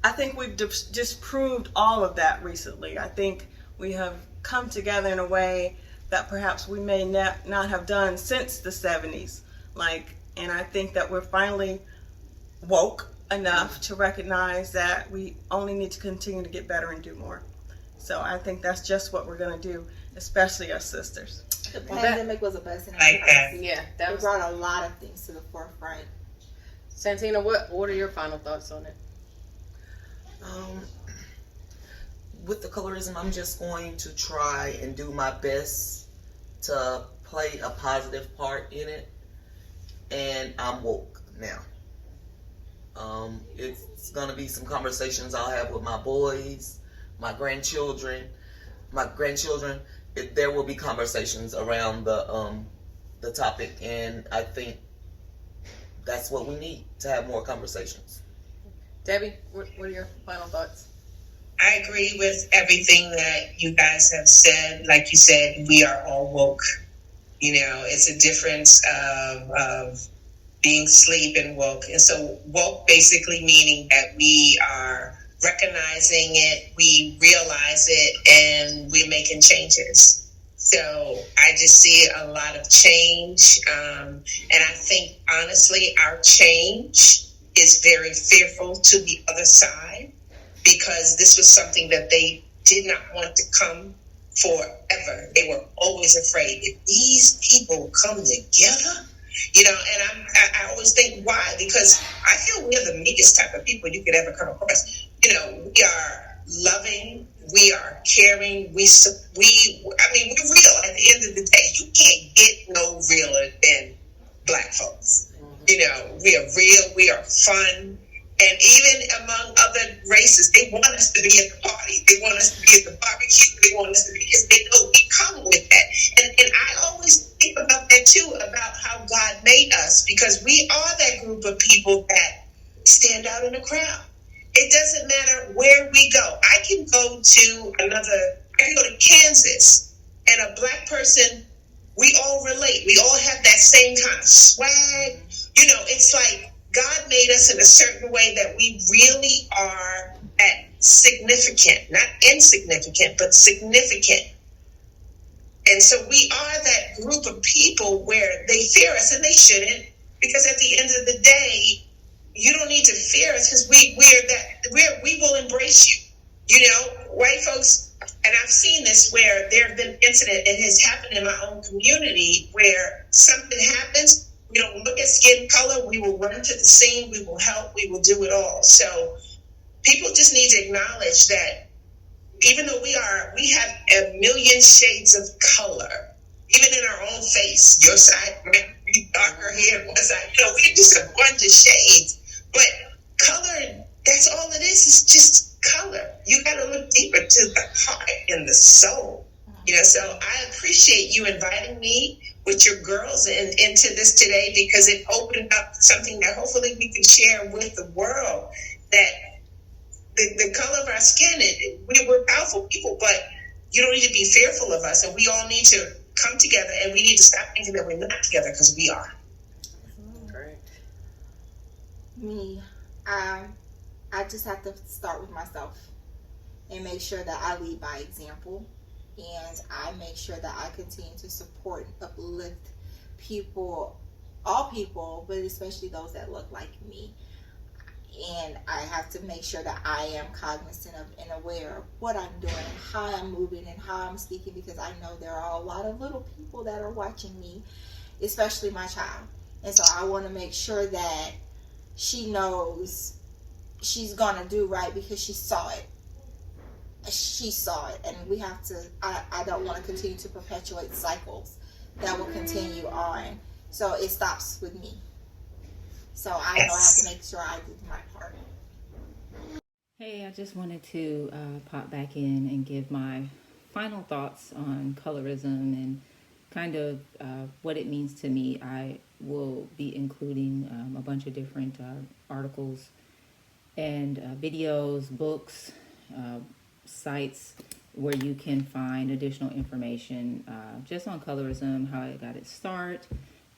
I think we've disproved all of that recently. I think we have come together in a way that perhaps we may not have done since the 70s. And I think that we're finally woke enough to recognize that we only need to continue to get better and do more. So I think that's just what we're going to do, especially as sisters. The pandemic was a blessing. Yeah, it brought a lot of things to the forefront. Santina, what are your final thoughts on it? With the colorism, I'm just going to try and do my best to play a positive part in it. And I'm woke now. It's going to be some conversations I'll have with my boys, my grandchildren. There will be conversations around the topic, and I think that's what we need, to have more conversations. Debbie, what are your final thoughts? I agree with everything that you guys have said. Like you said, we are all woke. It's a difference of being asleep and woke. And so woke basically meaning that we are recognizing it, we realize it, and we're making changes. So I just see a lot of change. And I think, honestly, our change is very fearful to the other side, because this was something that they did not want to come forever. They were always afraid. If these people come together, and I always think, why? Because I feel we're the meekest type of people you could ever come across. We are loving, we are caring, we're real. At the end of the day, you can't get no realer than Black folks. We are real, we are fun. And even among other races, they want us to be at the party. They want us to be at the barbecue. They want us to be, because they know we come with that. And I always think about that too, about how God made us, because we are that group of people that stand out in a crowd. It doesn't matter where we go. I can go to Kansas, and a Black person, we all relate. We all have that same kind of swag. It's like God made us in a certain way that we really are significant, not insignificant, but significant. And so we are that group of people where they fear us, and they shouldn't, because at the end of the day, you don't need to fear us, because we will embrace you. White folks, and I've seen this where there have been incidents, it has happened in my own community, where something happens. We don't look at skin color. We will run to the scene. We will help. We will do it all. So people just need to acknowledge that even though we have a million shades of color, even in our own face. Your side might be darker here, one side. We're just a bunch of shades. But color, that's all it is just color. You got to look deeper to the heart and the soul. So I appreciate you inviting me. with your girls into this today, because it opened up something that hopefully we can share with the world, that the color of our skin, we're powerful people, but you don't need to be fearful of us, and we all need to come together, and we need to stop thinking that we're not together, because we are. Correct. Me, I just have to start with myself and make sure that I lead by example, and I make sure that I continue to support and uplift people, all people, but especially those that look like me. And I have to make sure that I am cognizant of and aware of what I'm doing, how I'm moving, and how I'm speaking, because I know there are a lot of little people that are watching me, especially my child. And so I want to make sure that she knows she's gonna do right because she saw it. She saw it, and we have to. I don't want to continue to perpetuate cycles that will continue on. So it stops with me. So I know I have to make sure I do my part. Hey, I just wanted to pop back in and give my final thoughts on colorism and kind of what it means to me. I will be including a bunch of different articles and videos, books, sites where you can find additional information just on colorism, how it got its start,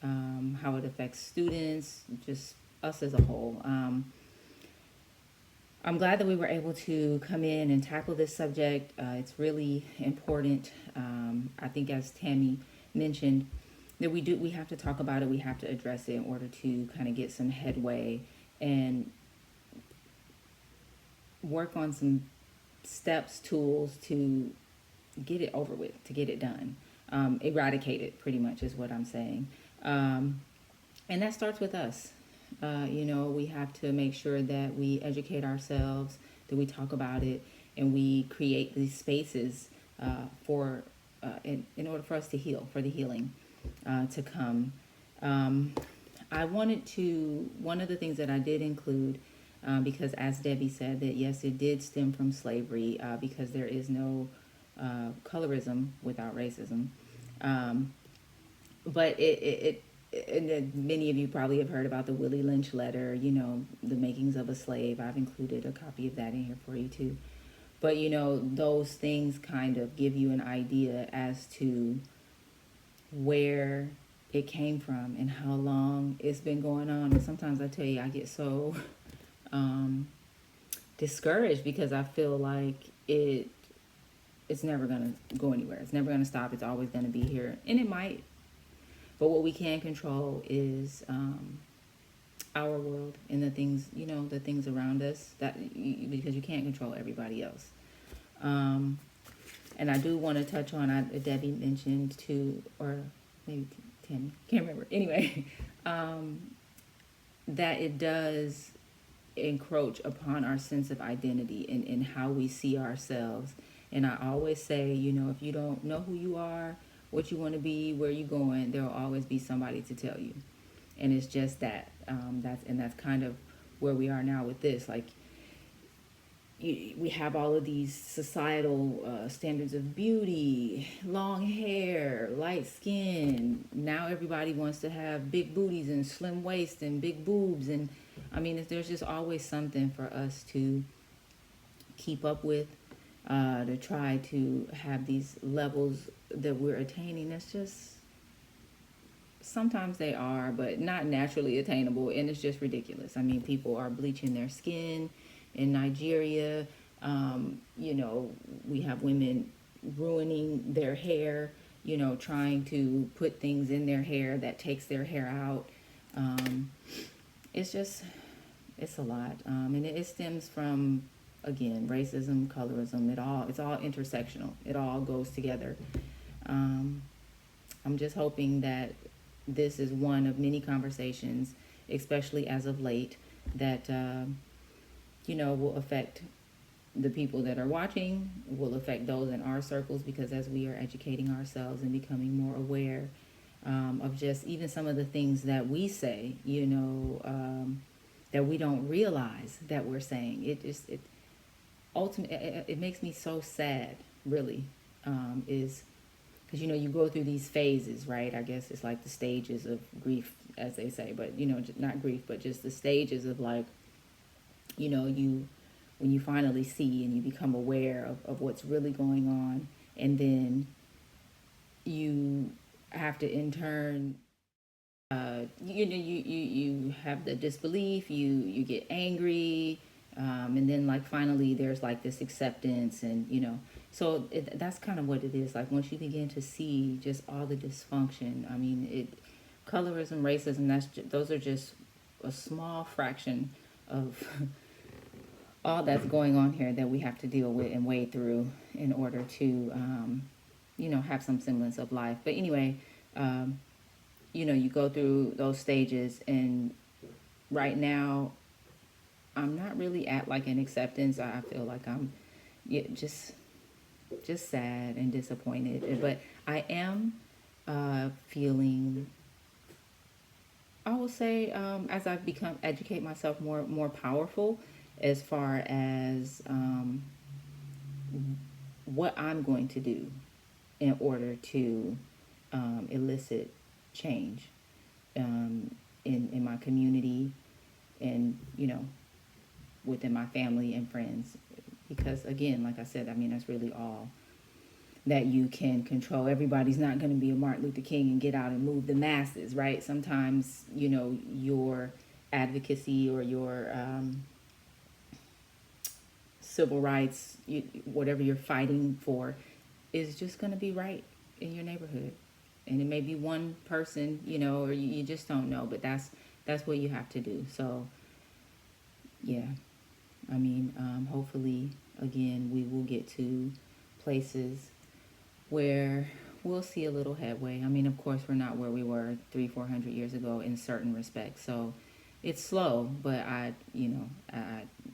how it affects students, just us as a whole. I'm glad that we were able to come in and tackle this subject. It's really important. I think, as Tammy mentioned, that we have to talk about it. We have to address it in order to kind of get some headway and work on some steps, tools to get it over with, to get it done. Eradicate it, pretty much, is what I'm saying. And that starts with us. We have to make sure that we educate ourselves, that we talk about it, and we create these spaces in order for us to heal, for the healing to come. One of the things that I did include, because as Debbie said, that yes, it did stem from slavery, because there is no colorism without racism. But and then many of you probably have heard about the Willie Lynch letter, the makings of a slave. I've included a copy of that in here for you too. But those things kind of give you an idea as to where it came from and how long it's been going on. And sometimes I tell you, I get so discouraged because I feel like it's never going to go anywhere. It's never going to stop. It's always going to be here. And it might. But what we can control is our world and the things, the things around us, because you can't control everybody else. And I do want to touch on, Debbie mentioned too, or maybe Tammy, can't remember. Anyway, that it does encroach upon our sense of identity and how we see ourselves. And I always say, if you don't know who you are, what you want to be, where you're going, there will always be somebody to tell you. And it's just that. That's kind of where we are now with this. Like, we have all of these societal standards of beauty, long hair, light skin. Now everybody wants to have big booties and slim waist and big boobs. And I mean, there's just always something for us to keep up with, to try to have these levels that we're attaining. It's just, sometimes they are, but not naturally attainable, and it's just ridiculous. I mean, people are bleaching their skin in Nigeria. We have women ruining their hair, trying to put things in their hair that takes their hair out. It's a lot. And it stems from, again, racism, colorism. It's all intersectional. It all goes together. I'm just hoping that this is one of many conversations, especially as of late, that will affect the people that are watching, will affect those in our circles, because as we are educating ourselves and becoming more aware of just even some of the things that we say, that we don't realize that we're saying, it makes me so sad, really, is because, you know, you go through these phases, right? I guess it's like the stages of grief, as they say, but, you know, not grief, but just the stages of, like, you know, when you finally see and you become aware of what's really going on, and then you have to in turn, you know, you have the disbelief, you get angry, and then, like, finally there's like this acceptance, and, you know, so that's kind of what it is. Like, once you begin to see just all the dysfunction, I mean, colorism, racism, those are just a small fraction of all that's going on here that we have to deal with and wade through in order to, you know, have some semblance of life. But anyway, you know, you go through those stages, and right now I'm not really at like an acceptance. I feel like I'm just sad and disappointed, but I am feeling, I will say, as I've educate myself more powerful as far as what I'm going to do in order to elicit change in my community, and, you know, within my family and friends. Because, again, like I said, I mean, that's really all that you can control. Everybody's not going to be a Martin Luther King and get out and move the masses, right? Sometimes, you know, your advocacy or your civil rights, whatever you're fighting for, is just going to be right in your neighborhood. And it may be one person, you know, or you just don't know, but that's what you have to do. So, yeah, I mean, hopefully, again, we will get to places where we'll see a little headway. I mean, of course, we're not where we were 300-400 years ago in certain respects. So it's slow, but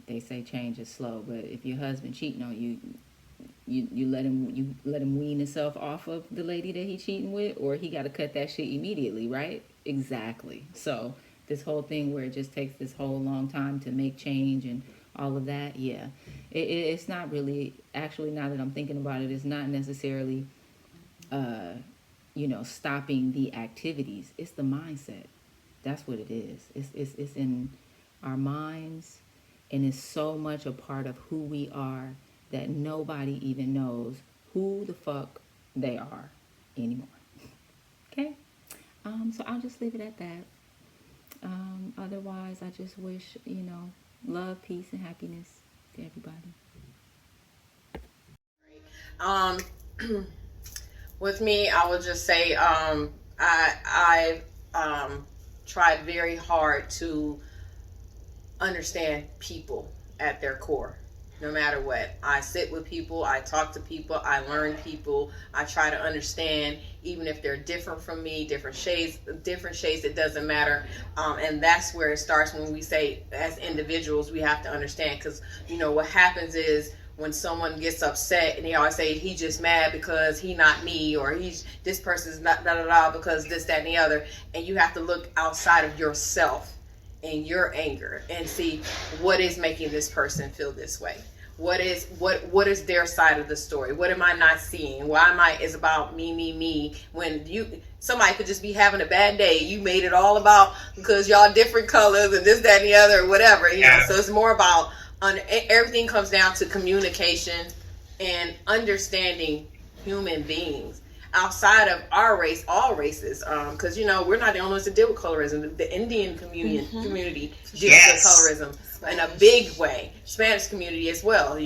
they say change is slow. But if your husband cheating on you, you let him wean himself off of the lady that he cheating with, or he got to cut that shit immediately, right? Exactly. So this whole thing where it just takes this whole long time to make change and all of that, yeah, it's not really, actually, now that I'm thinking about it, it's not necessarily stopping the activities. It's the mindset. That's what it is. It's in our minds, and it's so much a part of who we are that nobody even knows who the fuck they are anymore. Okay? So I'll just leave it at that. Otherwise, I just wish, love, peace, and happiness to everybody. With me, I would just say I tried very hard to understand people at their core. No matter what, I sit with people, I talk to people, I learn people, I try to understand, even if they're different from me, different shades, it doesn't matter. And that's where it starts when we say, as individuals, we have to understand, because, what happens is when someone gets upset and they always say, he just mad because he not me, or this person's not da-da-da because this, that, and the other. And you have to look outside of yourself and your anger and see what is making this person feel this way. What is their side of the story? What am I not seeing? Why it's about me, when somebody could just be having a bad day. You made it all about because y'all different colors and this, that, and the other, or whatever. So it's more about, everything comes down to communication and understanding human beings outside of our race, all races, because we're not the only ones that deal with colorism. The Indian community deals with colorism in a big way. Spanish community as well,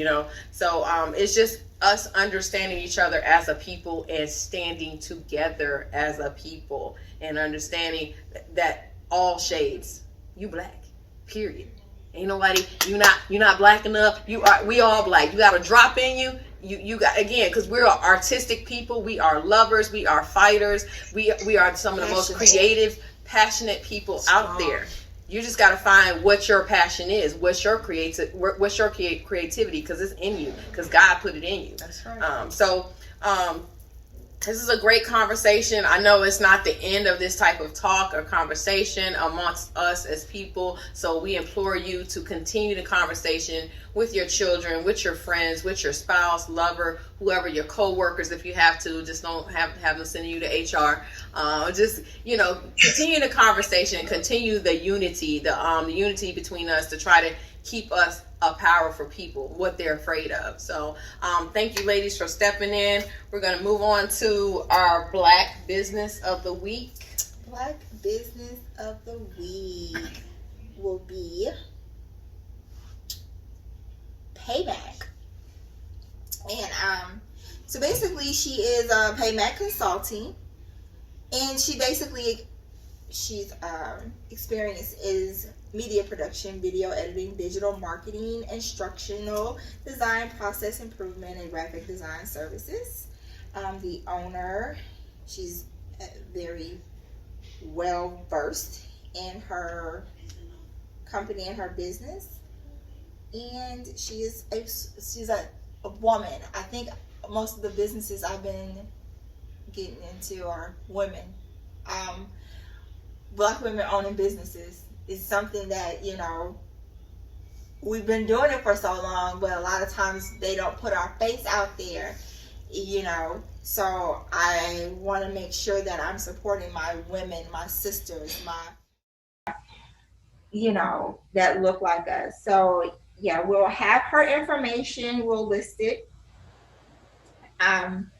So it's just us understanding each other as a people and standing together as a people and understanding that all shades, you black, period. Ain't nobody, you're not black enough. We all black. You got a drop in you. You got, again, because we're artistic people. We are lovers. We are fighters. We are some of the most creative, passionate people out there. You just got to find what your passion is. What's your creativity? Because it's in you. Because God put it in you. That's right. This is a great conversation. I know it's not the end of this type of talk or conversation amongst us as people. So we implore you to continue the conversation with your children, with your friends, with your spouse, lover, whoever, your co-workers, if you have to. Just don't have them sending you to HR. Just, continue the conversation, continue the unity, the unity between us to try to keep us a powerful people, what they're afraid of. So thank you, ladies, for stepping in. We're going to move on to our Black Business of the Week. Black Business of the Week will be Peymac. And so basically she is Peymac Consulting, and she's experience is media production, video editing, digital marketing, instructional design, process improvement, and graphic design services. The owner, she's very well versed in her company and her business, and she's a woman. I think most of the businesses I've been getting into are women. Black women owning businesses is something that, we've been doing it for so long, but a lot of times they don't put our face out there, So I want to make sure that I'm supporting my women, my sisters, that look like us. So yeah, we'll have her information. We'll list it on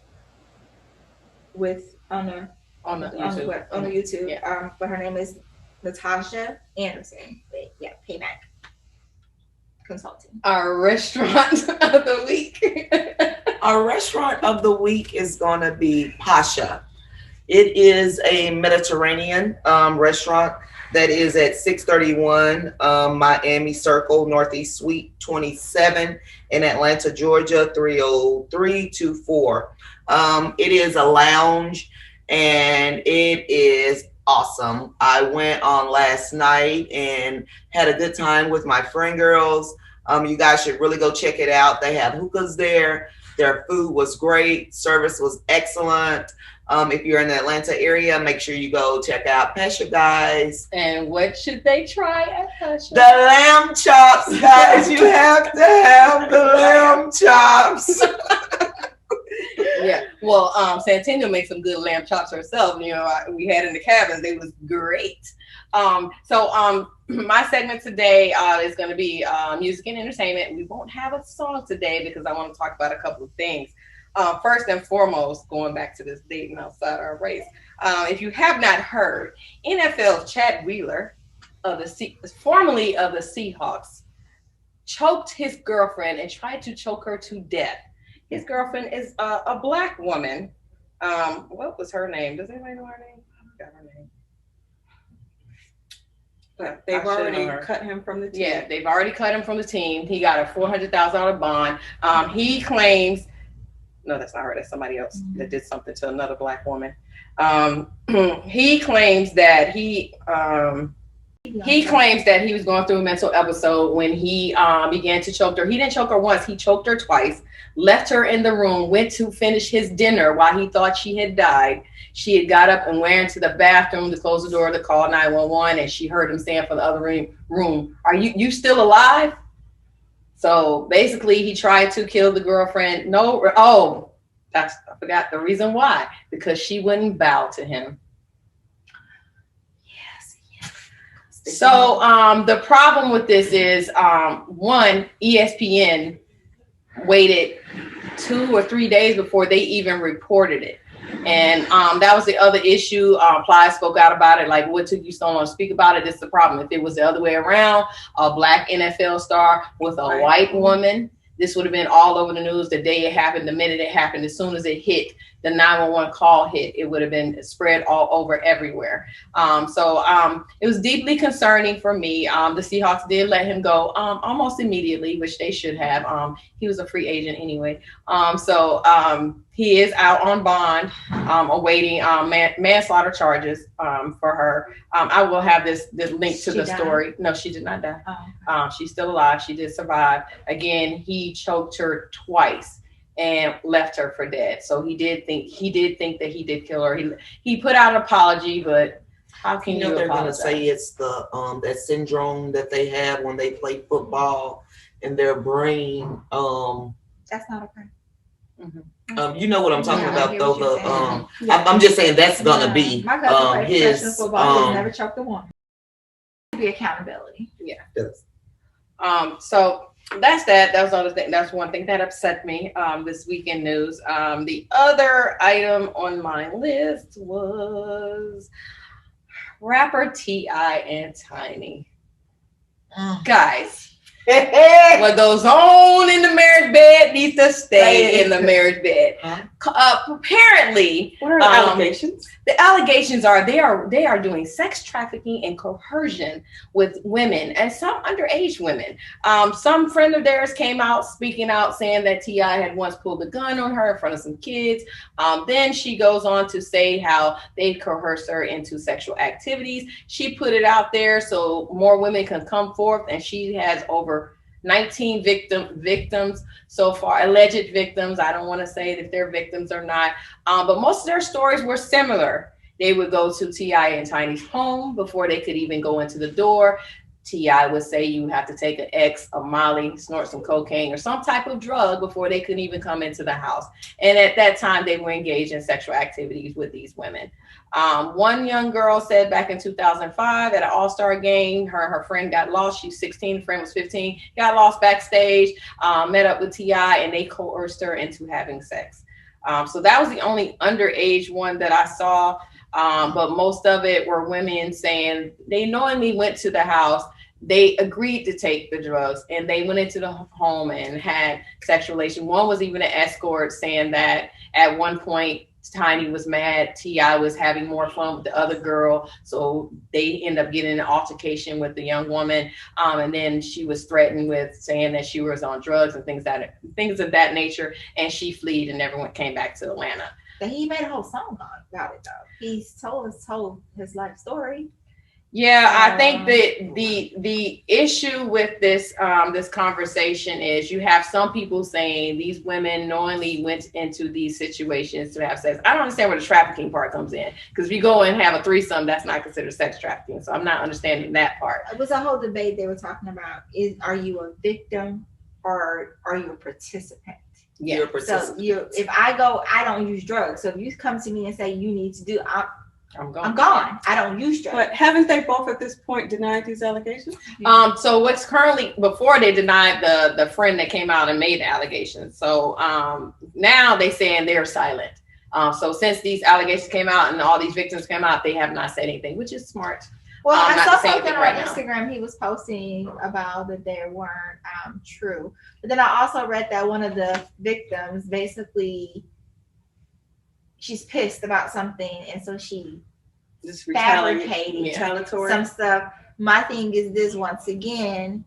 the YouTube. Yeah. But her name is Natasha Anderson. But yeah, Peymac Consulting. Our restaurant of the week. Our restaurant of the week is going to be Pasha. It is a Mediterranean restaurant that is at 631 Miami Circle, Northeast Suite 27 in Atlanta, Georgia, 30324. It is a lounge, and it is awesome. I went on last night and had a good time with my friend girls. You guys should really go check it out. They have hookahs there. Their food was great. Service was excellent. If you're in the Atlanta area, make sure you go check out Pasha, guys. And what should they try at Pasha? The lamb chops, guys. You have to have the lamb chops. Yeah, well, Centennial makes some good lamb chops herself. We had in the cabins. They was great. So my segment today is going to be music and entertainment. We won't have a song today because I want to talk about a couple of things. First and foremost, going back to this dating outside our race. If you have not heard, NFL Chad Wheeler, formerly of the Seahawks, choked his girlfriend and tried to choke her to death. His girlfriend is a Black woman. What was her name? Does anybody know her name? I forgot her name. But they've already cut him from the team. Yeah, they've already cut him from the team. He got a $400,000 bond. He claims, no, that's not her. That's somebody else that did something to another Black woman. He claims that he was going through a mental episode when he began to choke her. He didn't choke her once. He choked her twice, left her in the room, went to finish his dinner while he thought she had died. She had got up and went into the bathroom to close the door to call 911, and she heard him saying from the other room, "Are you still alive?" So basically, he tried to kill the girlfriend. I forgot the reason why. Because she wouldn't bow to him. So the problem with this is, one, ESPN waited 2 or 3 days before they even reported it. And that was the other issue. Ply spoke out about it, like, what took you so long to speak about it? This is the problem. If it was the other way around, a Black NFL star with a white woman, this would have been all over the news the day it happened, the minute it happened, as soon as it hit, the 911 call hit, it would have been spread all over everywhere. So it was deeply concerning for me. The Seahawks did let him go almost immediately, which they should have. He was a free agent anyway. So he is out on bond, awaiting manslaughter charges for her. I will have this link to the story. No, she did not die. She's still alive. She did survive. Again, he choked her twice. and left her for dead. So he did think that he did kill her. He put out an apology, but how can you they're apologize? gonna say it's the that syndrome that they have when they play football in their brain. That's not a crime. You know what I'm talking Yeah, I about hear though. what you're saying. I'm just saying that's gonna be My cousin played professional his football. He's never choked a woman. Be accountability. Yeah. Yes. So that's that. That was another thing. That's one thing that upset me this weekend news. The other item on my list was rapper T.I. and Tiny. Guys, what goes on in the marriage bed needs to stay in the marriage bed. Apparently, What are the allegations? The allegations are they are doing sex trafficking and coercion with women, and some underage women. Some friend of theirs came out speaking out saying that T.I. had once pulled a gun on her in front of some kids. Then she goes on to say how they coerced her into sexual activities. She put it out there so more women can come forth, and she has over 19 victims so far, alleged victims. I don't want to say that they're victims or not, but most of their stories were similar. They would go to T.I. and Tiny's home before they could even go into the door. T.I. would say you have to take an X, a Molly, snort some cocaine or some type of drug before they could even come into the house. And at that time, they were engaged in sexual activities with these women. One young girl said back in 2005 at an all-star game, her friend got lost. She's 16, friend was 15, got lost backstage, met up with T.I. and they coerced her into having sex. So that was the only underage one that I saw. But most of it were women saying they knowingly went to the house. They agreed to take the drugs and they went into the home and had sexual relations. One was even an escort saying that at one point Tiny was mad. T.I. was having more fun with the other girl. So they end up getting an altercation with the young woman. And then she was threatened with saying that she was on drugs and things of that nature. And she fled and never came back to Atlanta. But he made a whole song about it though. He's told his life story. Yeah, I think that the issue with this this conversation is you have some people saying these women knowingly went into these situations to have sex. I don't understand where the trafficking part comes in, because if you go and have a threesome, that's not considered sex trafficking. So I'm not understanding that part. It was a whole debate they were talking about. Are you a victim or are you a participant? Yeah. So if I go, I don't use drugs. So if you come to me and say you need to do, I'm gone. I don't use drugs. But haven't they both at this point denied these allegations? So what's currently, before they denied the friend that came out and made the allegations. So now they saying they're silent. So since these allegations came out and all these victims came out, they have not said anything, which is smart. Well, I saw something on right Instagram he was posting about that they weren't true. But then I also read that one of the victims basically, she's pissed about something, and so she fabricated some stuff. My thing is this: once again,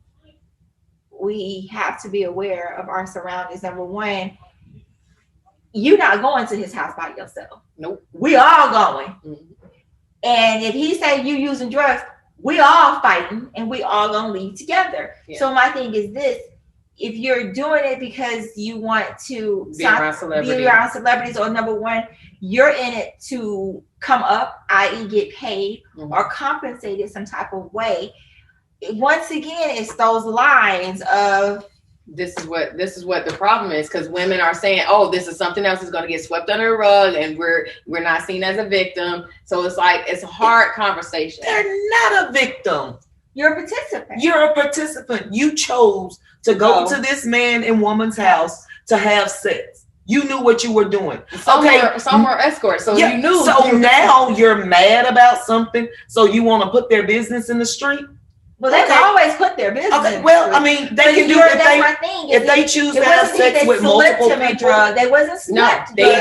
we have to be aware of our surroundings. Number one, you're not going to his house by yourself. Nope. We all going. Mm-hmm. And if he say you using drugs, we all fighting and we all gonna leave together. Yeah. So my thing is this: if you're doing it because you want to be around celebrities, or number one, you're in it to come up, i.e. get paid or compensated some type of way. Once again, it's those lines of this is what the problem is, because women are saying, oh, this is something else that's going to get swept under the rug and we're not seen as a victim. So it's like, it's a hard conversation. They're not a victim. You're a participant. You're a participant. You chose to go to this man and woman's house to have sex. You knew what you were doing. Some were escorts, so you knew. So now you're mad about something, so you want to put their business in the street? Well, they can always put their business. Okay. Well, I mean, they can do if they choose to have sex with multiple people. They wasn't slipped. They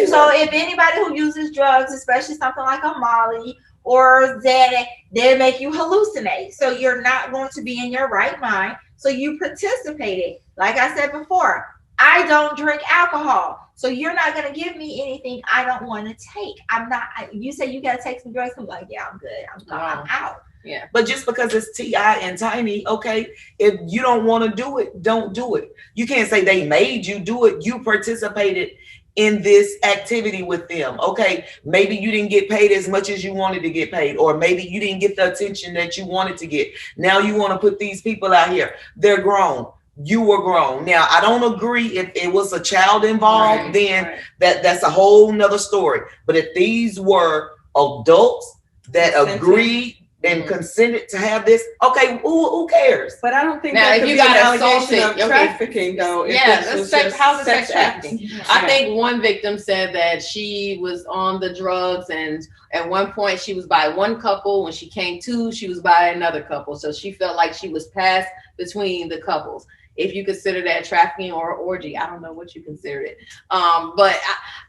So if anybody who uses drugs, especially something like a Molly or Xanax, they make you hallucinate. So you're not going to be in your right mind. So you participated. Like I said before, I don't drink alcohol. So you're not going to give me anything I don't want to take. I'm not. You say you got to take some drugs. I'm like, yeah, I'm good. I'm out. Yeah. But just because it's T.I. and Tiny, okay, if you don't want to do it, don't do it. You can't say they made you do it. You participated in this activity with them. Okay, maybe you didn't get paid as much as you wanted to get paid, or maybe you didn't get the attention that you wanted to get. Now you want to put these people out here. They're grown. You were grown. Now I don't agree if it was a child involved, then that's a whole nother story. But if these were adults that agreed and consented to have this, okay, who cares? But I don't think now, that if could you be got an allegation assaulted, of trafficking, though. Yeah, how's the sex trafficking? I Yeah. think one victim said that she was on the drugs, and at one point she was by one couple. When she came to, she was by another couple. So she felt like she was passed between the couples. If you consider that trafficking or orgy, I don't know what you consider it. But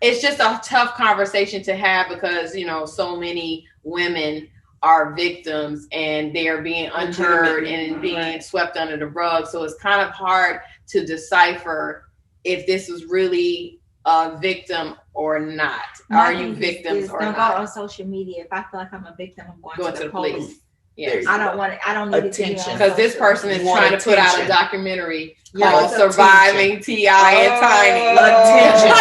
it's just a tough conversation to have because, you know, so many women are victims and they are being unheard and being swept under the rug. So it's kind of hard to decipher if this was really a victim or not. Are you victims or not? not? Don't go on social media. If I feel like I'm a victim, I'm going to the police. Yes. I don't want it. I don't need attention because this person is trying to put out a documentary called Yes. Surviving T.I. and Tiny. Attention.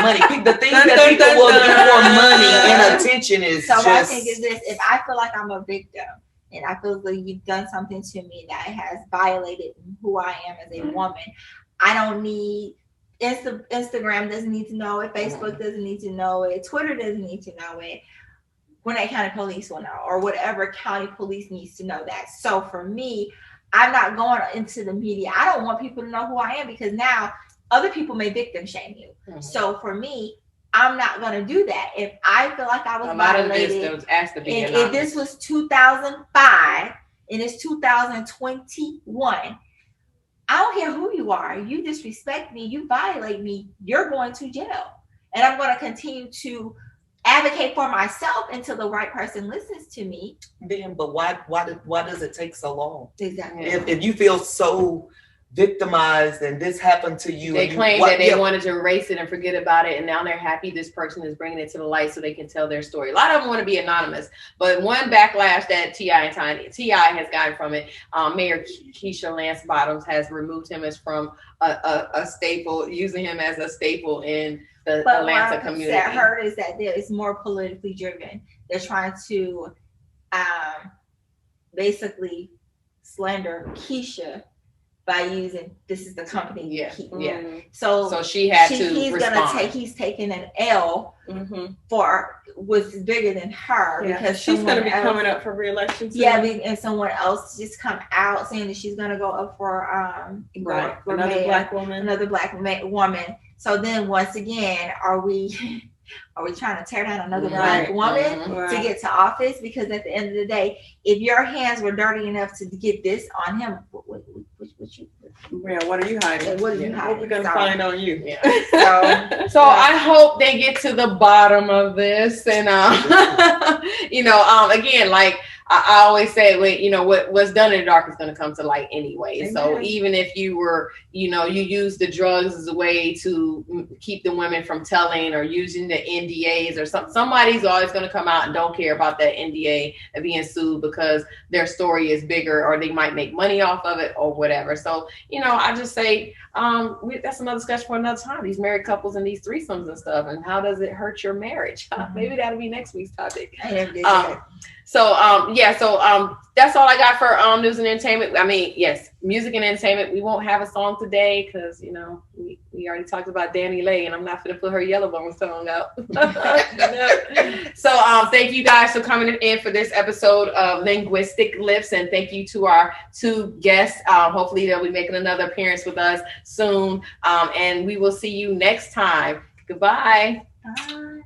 Money. The things that people will do for money and attention is so just. my thing is this: if I feel like I'm a victim and I feel like you've done something to me that has violated who I am as a woman, I don't need Instagram doesn't need to know it, Facebook doesn't need to know it, Twitter doesn't need to know it. Gwinnett County Police will know, or whatever county police needs to know that. So for me, I'm not going into the media. I don't want people to know who I am because now other people may victim shame you. Mm-hmm. So for me, I'm not going to do that. If I feel like I was violated, if this was 2005 and it's 2021, I don't care who you are. You disrespect me, you violate me, you're going to jail. And I'm going to continue to advocate for myself until the right person listens to me. Then, but why does it take so long? Exactly. If you feel so victimized and this happened to you, they claim that they wanted to erase it and forget about it, and now they're happy this person is bringing it to the light so they can tell their story. A lot of them want to be anonymous, but one backlash that T.I. has gotten from it, Mayor Keisha Lance Bottoms has removed him as from a staple, using him as a staple in the Atlanta community. What I heard is that it's more politically driven. They're trying to basically slander Keisha by using this is the company. So she had to respond. He's taking an L for what's bigger than her because she's going to be coming up for re-election soon. Yeah, and someone else just come out saying that she's going to go up for another black woman. So then once again, are we trying to tear down another black woman to get to office? Because at the end of the day, if your hands were dirty enough to get this on him, what are you hiding? What are you hiding? What we're gonna find on you? Yeah. So I hope they get to the bottom of this, and again, like I always say, what's done in the dark is going to come to light anyway. Amen. So even if you were, you use the drugs as a way to keep the women from telling, or using the NDAs or somebody's always going to come out and don't care about that NDA and being sued because their story is bigger, or they might make money off of it or whatever. So, I just say, that's another discussion for another time. These married couples and these threesomes and stuff, and how does it hurt your marriage? Maybe that'll be next week's topic. So that's all I got for news and entertainment. I mean, yes, music and entertainment. We won't have a song today because we already talked about Danny Lay, and I'm not going to put her Yellowbone song out. So thank you guys for coming in for this episode of Linguistic Lips, and thank you to our two guests. Hopefully they'll be making another appearance with us soon, and we will see you next time. Goodbye. Bye.